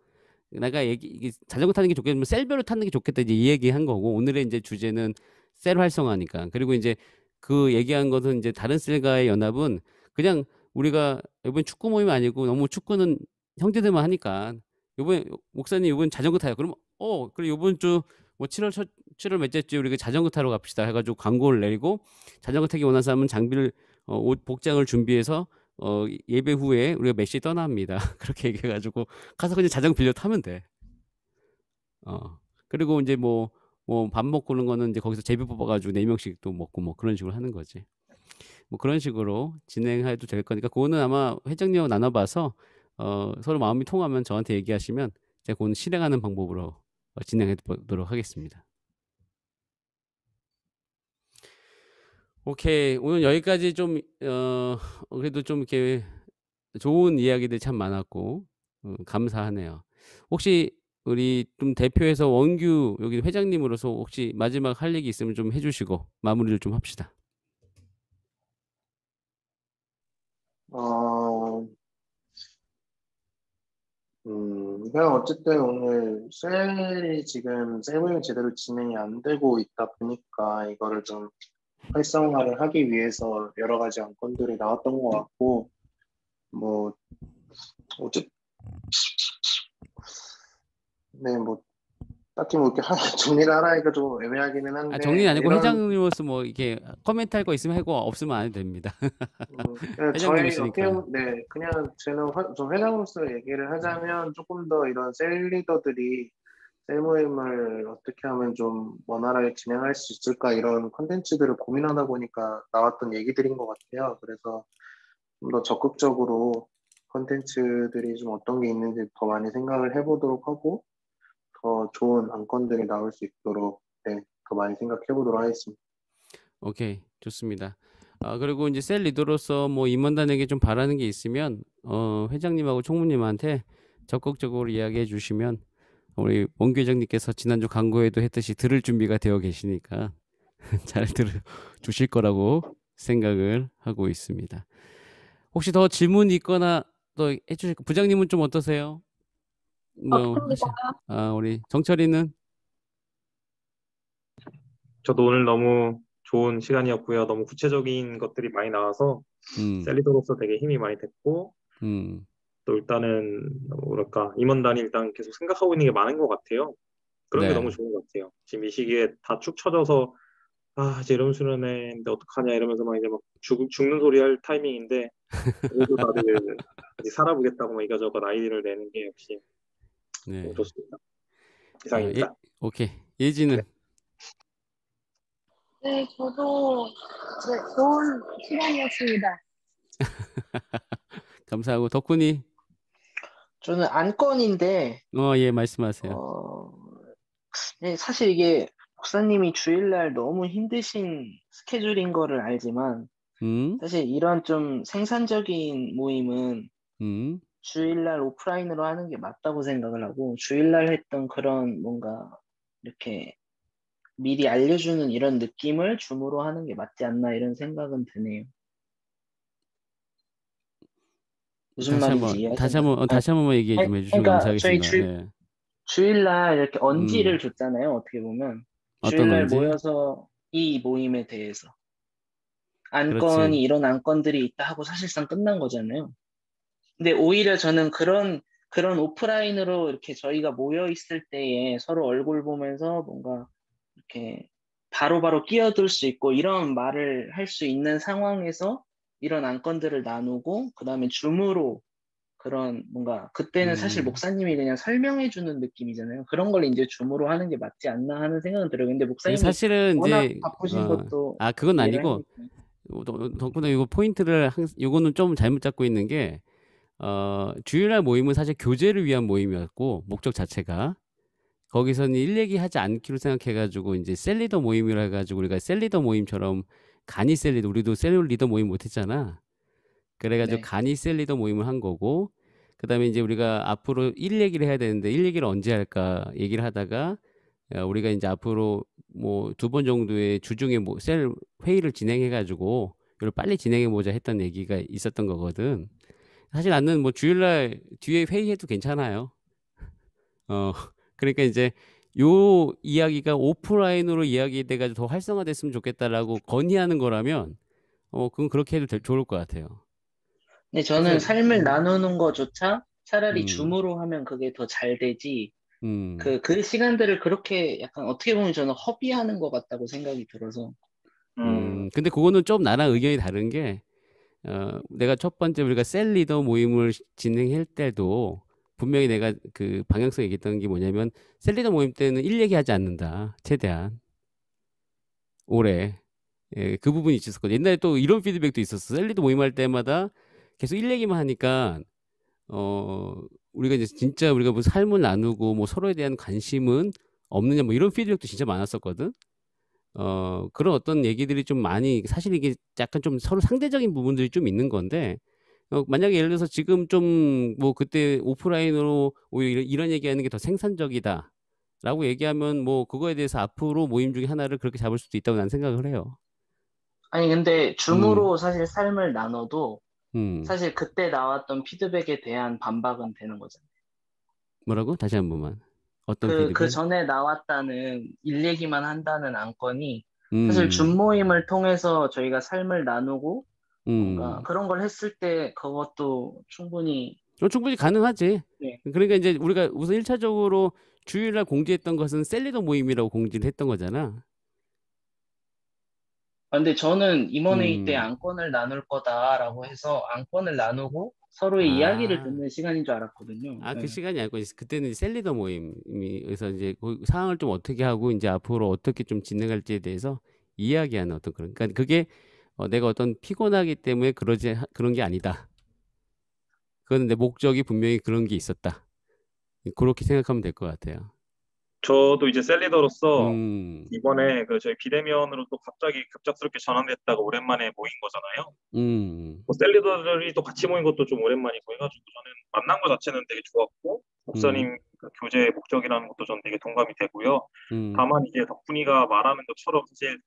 내가 이게 자전거 타는 게 좋겠으면 셀별로 타는 게 좋겠다 이제 이 얘기한 거고 오늘의 이제 주제는 셀 활성화니까 그리고 이제 그 얘기한 것은 이제 다른 셀과의 연합은 그냥 우리가 이번 축구 모임이 아니고 너무 축구는 형제들만 하니까 이번에 목사님 이번 자전거 타요 그럼 그래 이번 주 뭐 7월 몇째 주 우리가 자전거 타러 갑시다 해가지고 광고를 내리고 자전거 타기 원하는 사람은 장비를 옷 복장을 준비해서 예배 후에 우리가 몇 시에 떠납니다. 그렇게 얘기해가지고 가서 그냥 자전거 빌려 타면 돼. 그리고 이제 뭐 밥 먹고 그런 거는 이제 거기서 제비 뽑아가지고 4명씩 또 먹고 뭐 그런 식으로 하는 거지. 뭐 그런 식으로 진행해도 될 거니까 그거는 아마 회장님하고 나눠봐서 서로 마음이 통하면 저한테 얘기하시면 제가 그거는 실행하는 방법으로 진행해 보도록 하겠습니다. 오케이. 오늘 여기까지 좀, 그래도 좀 이렇게 좋은 이야기들 참 많았고, 감사하네요. 혹시 우리 좀 대표에서 원규 여기 회장님으로서 혹시 마지막 할 얘기 있으면 좀 해주시고 마무리를 좀 합시다. 그냥 어쨌든 오늘 셀이 지금 셀 모임이 제대로 진행이 안 되고 있다 보니까 이거를 좀 활성화를 하기 위해서 여러 가지 안건들이 나왔던 것 같고, 뭐, 어쨌든, 네, 뭐, 딱히 뭐 이렇게 정리를 하라니까 좀 애매하기는 한데, 정리는 아니고 이런, 회장님으로서 뭐 이렇게 코멘트 할 거 있으면 하고 없으면 안 해도 됩니다. 회장님 저희 있으니까. 네, 그냥 좀 회장으로서 얘기를 하자면 조금 더 이런 셀 리더들이 셀 모임을 어떻게 하면 좀 원활하게 진행할 수 있을까 이런 컨텐츠들을 고민하다 보니까 나왔던 얘기들인 것 같아요. 그래서 좀 더 적극적으로 컨텐츠들이 좀 어떤 게 있는지 더 많이 생각을 해보도록 하고 더 좋은 안건들이 나올 수 있도록 네, 더 많이 생각해 보도록 하겠습니다. 오케이, 좋습니다. 그리고 이제 셀 리더로서 뭐 임원단에게 좀 바라는 게 있으면 회장님하고 총무님한테 적극적으로 이야기해 주시면 우리 원규 회장님께서 지난주 광고에도 했듯이 들을 준비가 되어 계시니까 잘 들어주실 거라고 생각을 하고 있습니다. 혹시 더 질문 있거나 더 해주실 부장님은 좀 어떠세요? 뭐 없습니다. 우리 정철이는 저도 오늘 너무 좋은 시간이었고요. 너무 구체적인 것들이 많이 나와서 셀리더로서 되게 힘이 많이 됐고 음, 또 일단은 뭐랄까 임원단이 일단 계속 생각하고 있는 게 많은 것 같아요. 그런 게 네. 너무 좋은 것 같아요. 지금 이 시기에 다 축 처져서 이제 이런 수련회인데 어떡하냐 이러면서 막 이제 막 죽는 소리 할 타이밍인데 그래도 다들 이제 살아보겠다고 막 이가저것 아이디를 내는 게 역시 네. 너무 좋습니다. 예, 이상입니다. 오케이. 예지는 네, 저도 좋은 시간이었습니다. 감사하고 덕분이 저는 안건인데 예, 말씀하세요. 사실 이게 목사님이 주일날 너무 힘드신 스케줄인 거를 알지만 음, 사실 이런 좀 생산적인 모임은 음, 주일날 오프라인으로 하는 게 맞다고 생각을 하고 주일날 했던 그런 뭔가 이렇게 미리 알려주는 이런 느낌을 줌으로 하는 게 맞지 않나 이런 생각은 드네요. 무슨 말인지 이해하셨나요? 다시 한번만 얘기해 좀 해주시면 그러니까 저희 감사하겠습니다. 예. 주일날 이렇게 언지를 음, 줬잖아요. 어떻게 보면 어떤 주일날 건지? 모여서 이 모임에 대해서 그렇지. 안건이 이런 안건들이 있다 하고 사실상 끝난 거잖아요. 근데 오히려 저는 그런 오프라인으로 이렇게 저희가 모여 있을 때에 서로 얼굴 보면서 뭔가 이렇게 바로바로 끼어들 수 있고 이런 말을 할 수 있는 상황에서 이런 안건들을 나누고 그다음에 줌으로 그런 뭔가 그때는 사실 목사님이 그냥 설명해 주는 느낌이잖아요. 그런 걸 이제 줌으로 하는 게 맞지 않나 하는 생각은 들어요. 근데 그 목사님이 사실은 워낙 이제 바쁘신 것도 그건 이해를 아니고 하니까. 덕분에 이거 포인트를 요거는 좀 잘못 잡고 있는 게 주일날 모임은 사실 교제를 위한 모임이었고 목적 자체가 거기서는 일 얘기하지 않기로 생각해가지고 이제 셀리더 모임이라 해가지고 우리가 셀리더 모임처럼 간이 셀리더 우리도 셀리더 모임 못했잖아. 그래가지고 네. 간이 셀리더 모임을 한 거고 그다음에 이제 우리가 앞으로 일 얘기를 해야 되는데 일 얘기를 언제 할까 얘기를 하다가 우리가 이제 앞으로 뭐 2번 정도의 주중에 뭐 셀 회의를 진행해가지고 이걸 빨리 진행해보자 했던 얘기가 있었던 거거든. 사실 나는 뭐 주일날 뒤에 회의해도 괜찮아요. 어, 그러니까 이제 요 이야기가 오프라인으로 이야기돼가지고 더 활성화됐으면 좋겠다라고 건의하는 거라면, 그건 그렇게 해도 좋을 것 같아요. 근데 저는 그래서, 삶을 나누는 거조차 차라리 음, 줌으로 하면 그게 더 잘 되지. 음, 그 시간들을 그렇게 약간 어떻게 보면 저는 허비하는 것 같다고 생각이 들어서. 근데 그거는 좀 나랑 의견이 다른 게, 내가 첫 번째 우리가 셀 리더 모임을 진행할 때도 분명히 내가 그 방향성 얘기했던 게 뭐냐면, 셀 리더 모임 때는 일 얘기하지 않는다. 최대한. 올해. 예, 그 부분이 있었거든. 옛날에 또 이런 피드백도 있었어. 셀리드 모임할 때마다 계속 일 얘기만 하니까, 어, 우리가 이제 진짜 우리가 뭐 삶을 나누고 뭐 서로에 대한 관심은 없느냐 뭐 이런 피드백도 진짜 많았었거든. 그런 어떤 얘기들이 좀 많이, 사실 이게 약간 좀 서로 상대적인 부분들이 좀 있는 건데, 만약에 예를 들어서 지금 좀 뭐 그때 오프라인으로 오히려 이런 얘기하는 게 더 생산적이다. 라고 얘기하면 뭐 그거에 대해서 앞으로 모임 중에 하나를 그렇게 잡을 수도 있다고 난 생각을 해요. 아니, 근데 음, 줌으로 사실 삶을 나눠도 음. 사실 그때 나왔던 피드백에 대한 반박은 되는 거잖아요. 뭐라고? 다시 한 번만. 어떤 그 피드백? 전에 나왔다는 일 얘기만 한다는 안건이 사실 줌 음, 모임을 통해서 저희가 삶을 나누고 뭔가 음. 그런 걸 했을 때 그것도 충분히 충분히 가능하지. 네. 그러니까 이제 우리가 우선 1차적으로 주일날 공지했던 것은 셀리더 모임이라고 공지를 했던 거잖아. 근데 저는 임원회의 때 음. 안건을 나눌 거다라고 해서 안건을 나누고 서로의 이야기를 아, 듣는 시간인 줄 알았거든요. 그 네. 시간이 아니고 그때는 이제 셀리더 모임이 그래서 이제 그 상황을 좀 어떻게 하고 이제 앞으로 어떻게 좀 진행할지에 대해서 이야기하는 어떤 그러니까 그게 내가 어떤 피곤하기 때문에 그런 게 아니다. 그건 내 목적이 분명히 그런 게 있었다. 그렇게 생각하면 될 것 같아요. 저도 이제 셀리더로서 음, 이번에 그 저희 비대면으로 또 갑자기 급작스럽게 전환됐다가 오랜만에 모인 거잖아요. 음, 뭐 셀리더들이 또 같이 모인 것도 좀 오랜만이고 해가지고 저는 만난 것 자체는 되게 좋았고 음, 목사님 그 교제의 목적이라는 것도 저는 되게 동감이 되고요. 음, 다만 이제 덕분이가 말하는 것처럼 사실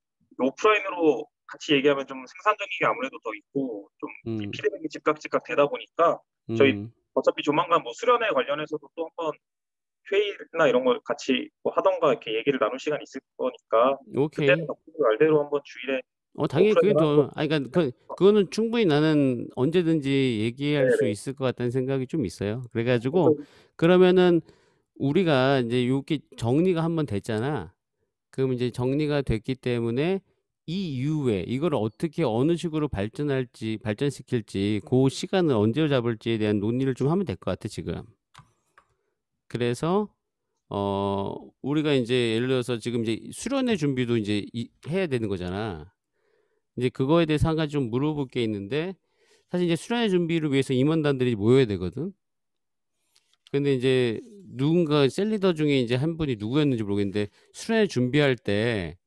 오프라인으로 같이 얘기하면 좀 생산적인 게 아무래도 더 있고 좀 음, 피드백이 즉각 되다 보니까 저희 음, 어차피 조만간 뭐 수련회 관련해서도 또 한번 회의나 이런 걸 같이 뭐 하던가 이렇게 얘기를 나눌 시간이 있을 거니까 그때는 오케이. 말대로 한번 주일에 당연히 그게 오프라인으로 하는 더, 거. 그러니까 그거는 충분히 나는 언제든지 얘기할 수 네네. 있을 것 같다는 생각이 좀 있어요. 그래가지고 그러면은 우리가 이제 요게 정리가 한번 됐잖아. 그럼 이제 정리가 됐기 때문에 이 이후에 이걸 어떻게 어느 식으로 발전시킬지 그 시간을 언제 잡을지에 대한 논의를 좀 하면 될 것 같아, 지금. 그래서 우리가 이제 예를 들어서 지금 이제 수련회 준비도 이제 해야 되는 거잖아. 이제 그거에 대해서 한 가지 좀 물어볼 게 있는데, 사실 이제 수련회 준비를 위해서 임원단들이 모여야 되거든. 근데 이제 누군가 셀리더 중에 이제 한 분이 누구였는지 모르겠는데 수련회 준비할 때,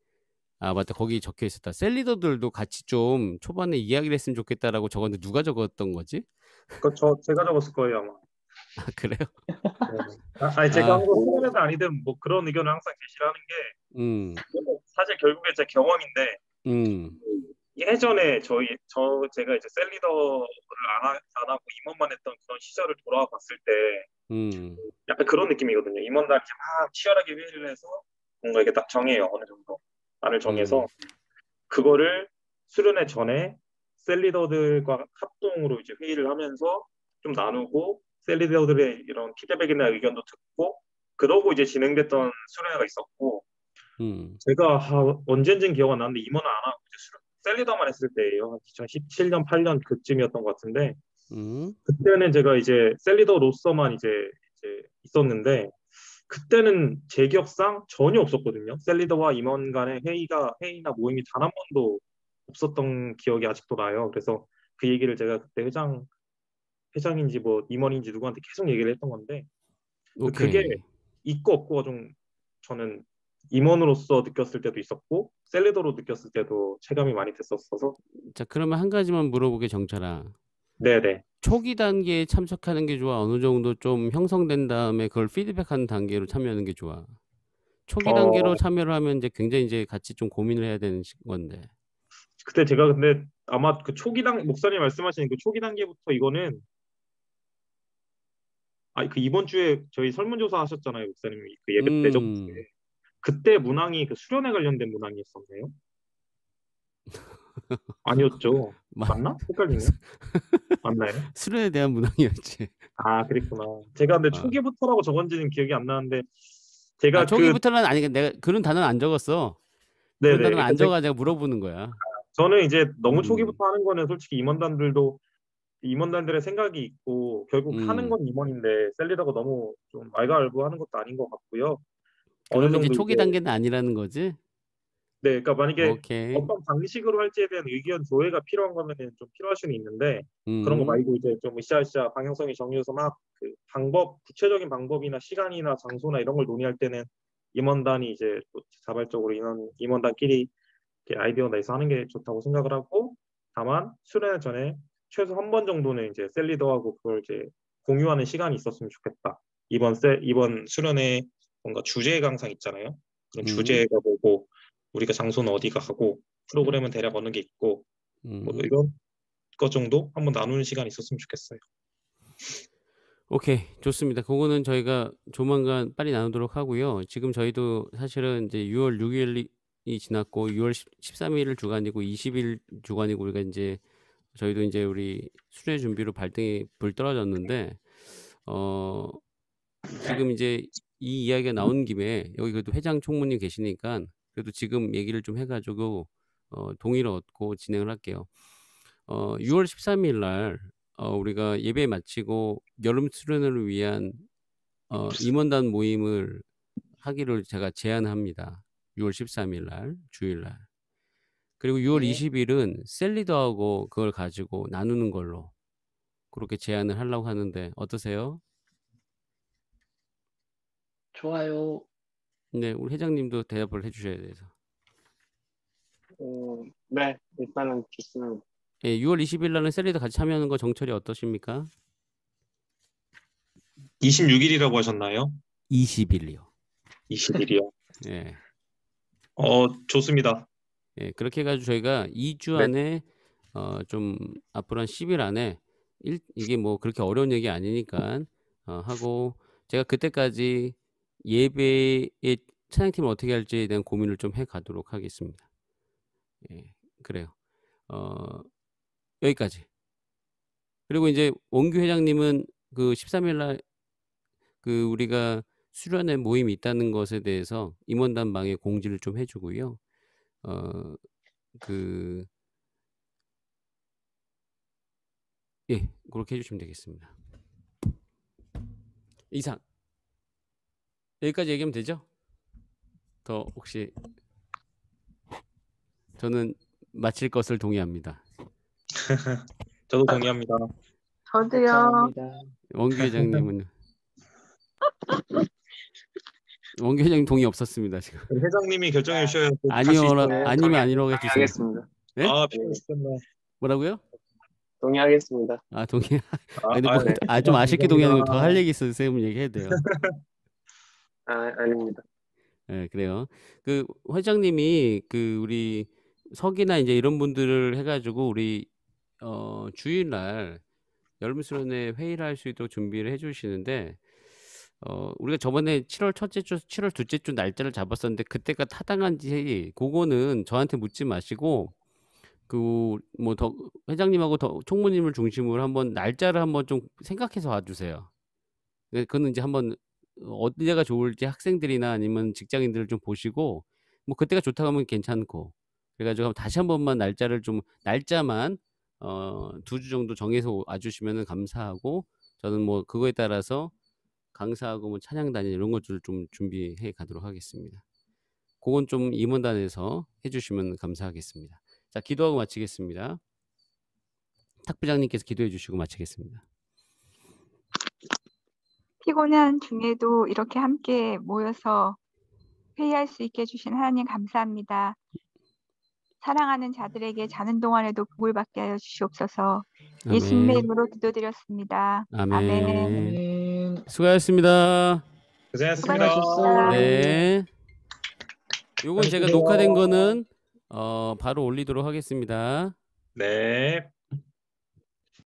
아 맞다, 거기 적혀 있었다. 셀리더들도 같이 좀 초반에 이야기를 했으면 좋겠다라고 적었는데 누가 적었던 거지? 제가 적었을 거예요 아마. 아 그래요? 네. 아니 제가 아, 한거 수련회든 아니든 뭐 그런 의견을 항상 제시를 하는 게 음, 사실 결국에 제 경험인데 음, 예전에 제가 이제 셀리더를 안 하고 임원만 했던 그런 시절을 돌아와 봤을 때 음, 약간 그런 느낌이거든요. 임원단이 이렇게 막 치열하게 회의를 해서 뭔가 이렇게 딱 정해요. 어느 정도 안을 음, 정해서 그거를 수련회 전에 셀리더들과 합동으로 이제 회의를 하면서 좀 나누고 셀리더들의 이런 피드백이나 의견도 듣고 그러고 이제 진행됐던 수련회가 있었고 음, 제가 언젠진 기억 안 나는데 임원을 안 하고 이제 셀리더만 했을 때예요. 한 2017년, 8년 그쯤이었던 것 같은데 음, 그때는 제가 이제 셀리더로서만 이제 있었는데 그때는 제 기억상 전혀 없었거든요. 셀리더와 임원 간의 회의나 모임이 단 한 번도 없었던 기억이 아직도 나요. 그래서 그 얘기를 제가 그때 회장인지 뭐 임원인지 누구한테 계속 얘기를 했던 건데 그게 오케이. 있고 없고가 좀 저는 임원으로서 느꼈을 때도 있었고 셀리더로 느꼈을 때도 체감이 많이 됐었어서 자, 그러면 한 가지만 물어보게, 정철아. 네네. 초기 단계에 참석하는 게 좋아? 어느 정도 좀 형성된 다음에 그걸 피드백하는 단계로 참여하는 게 좋아? 초기 단계로 어 참여를 하면 이제 굉장히 이제 같이 좀 고민을 해야 되는 건데. 그때 제가 근데 아마 그 목사님 말씀하시는 그 초기 단계부터 이거는 그 이번 주에 저희 설문조사 하셨잖아요, 목사님이 그 예배 때 저번 주에. 음, 그때 문항이 그 수련회 관련된 문항이었었나요? 아니었죠. 마- 맞나? 헷갈리네. 맞나요? 수련에 대한 문항이었지. 아, 그랬구나. 제가 근데 아, 초기부터라고 적은지는 기억이 안 나는데 제가 초기부터는 아니, 내가 그런 단어는 안 적었어. 그런 네네. 단어는 그러니까 안 적어 내가 물어보는 거야. 저는 이제 너무 음, 초기부터 하는 거는 솔직히 임원단들의 생각이 있고 결국 하는 음. 건 임원인데 셀리더가 너무 좀 왈가왈부하는 것도 아닌 것 같고요. 어느 그러면 이제 정도 이제 초기 단계는 아니라는 거지? 네, 그러니까 만약에 오케이. 어떤 방식으로 할지에 대한 의견 조회가 필요한 거면은 좀 필요할 수는 있는데 그런 거 음, 말고 이제 좀 으쌰으쌰 방향성이 정해져서 막 그 구체적인 방법이나 시간이나 장소나 이런 걸 논의할 때는 임원단이 이제 또 자발적으로 임원단끼리 이렇게 아이디어 내서 하는 게 좋다고 생각을 하고 다만 수련 전에 최소 한 번 정도는 이제 셀리더하고 그걸 이제 공유하는 시간이 있었으면 좋겠다. 이번 수련회 뭔가 주제 강상 있잖아요. 그런 음, 주제가 뭐고 우리가 장소는 어디가 하고 프로그램은 대략 어느 게 있고 뭐 음. 이런 것 정도 한번 나누는 시간이 있었으면 좋겠어요. 오케이. 좋습니다. 그거는 저희가 조만간 빨리 나누도록 하고요. 지금 저희도 사실은 이제 6월 6일이 지났고 6월 13일을 주간이고 20일 주간이고 우리가 이제 저희도 이제 우리 수련 준비로 발등에 불 떨어졌는데 어 지금 이제 이 이야기가 나온 김에 여기 그래도 회장 총무님 계시니까 그래도 지금 얘기를 좀 해가지고 동의를 얻고 진행을 할게요. 6월 13일 날 우리가 예배 마치고 여름 수련회를 위한 임원단 모임을 하기를 제가 제안합니다. 6월 13일 날 주일 날. 그리고 6월 네, 20일은 셀리더하고 그걸 가지고 나누는 걸로 그렇게 제안을 하려고 하는데 어떠세요? 좋아요. 네, 우리 회장님도 대답을 해주셔야 돼서. 네, 일단은 좋습니다. 예, 6월 20일 날은 셀리더 같이 참여하는 거 정철이 어떠십니까? 26일이라고 하셨나요? 20일이요. 20일이요. 예. 좋습니다. 예, 그렇게 해가지고 저희가 2주 네. 안에 좀 앞으로 한 10일 안에 이게 뭐 그렇게 어려운 얘기 아니니까 하고 제가 그때까지 예배의 찬양팀을 어떻게 할지에 대한 고민을 좀 해가도록 하겠습니다. 예, 그래요. 여기까지. 그리고 이제 원규 회장님은 그 13일 날 그 우리가 수련회 모임이 있다는 것에 대해서 임원단방에 공지를 좀 해주고요. 예, 그렇게 해주시면 되겠습니다. 이상 여기까지 얘기하면 되죠? 더 혹시 저는 마칠 것을 동의합니다. 저도 동의합니다. 저도요. 감사합니다. 원규 회장님은 원규 회장님 동의 없었습니다 지금. 회장님이 결정해 주셔야 아니오라 네, 아니면 아니라고 해주세요. 동의하겠습니다. 네? 아, 피곤했습니다. 뭐라고요? 동의하겠습니다. 아 동의. 아, 근데 네. 좀 아쉽게 동의하는 거 더 감사합니다. 할 얘기 있어서 쌤은 얘기해도 돼요. 아닙니다. 네, 그래요. 그 회장님이 그 우리 석이나 이제 이런 분들을 해가지고 우리 주일날 여름수련회 회의를 할 수 있도록 준비를 해주시는데 우리가 저번에 7월 첫째 주, 7월 둘째 주 날짜를 잡았었는데 그때가 타당한지 그거는 저한테 묻지 마시고 그 뭐 더 회장님하고 더 총무님을 중심으로 한번 날짜를 한번 좀 생각해서 와주세요. 그거는 이제 한번 어디가 좋을지 학생들이나 아니면 직장인들을 좀 보시고 뭐 그때가 좋다고 하면 괜찮고 그래가지고 다시 한 번만 날짜만 2주 정도 정해서 와주시면 감사하고 저는 뭐 그거에 따라서 강사하고 뭐 찬양단이나 이런 것들을 좀 준비해 가도록 하겠습니다. 그건 좀 임원단에서 해주시면 감사하겠습니다. 자, 기도하고 마치겠습니다. 탁 부장님께서 기도해 주시고 마치겠습니다. 피곤한 중에도 이렇게 함께 모여서 회의할 수 있게 해주신 하나님 감사합니다. 사랑하는 자들에게 자는 동안에도 복을 받게 하여 주시옵소서. 예수님의 아멘. 이름으로 기도드렸습니다. 아멘. 수고하셨습니다. 고생하셨습니다. 수고하셨습니다. 네. 요건 제가 녹화된 거는 바로 올리도록 하겠습니다. 네.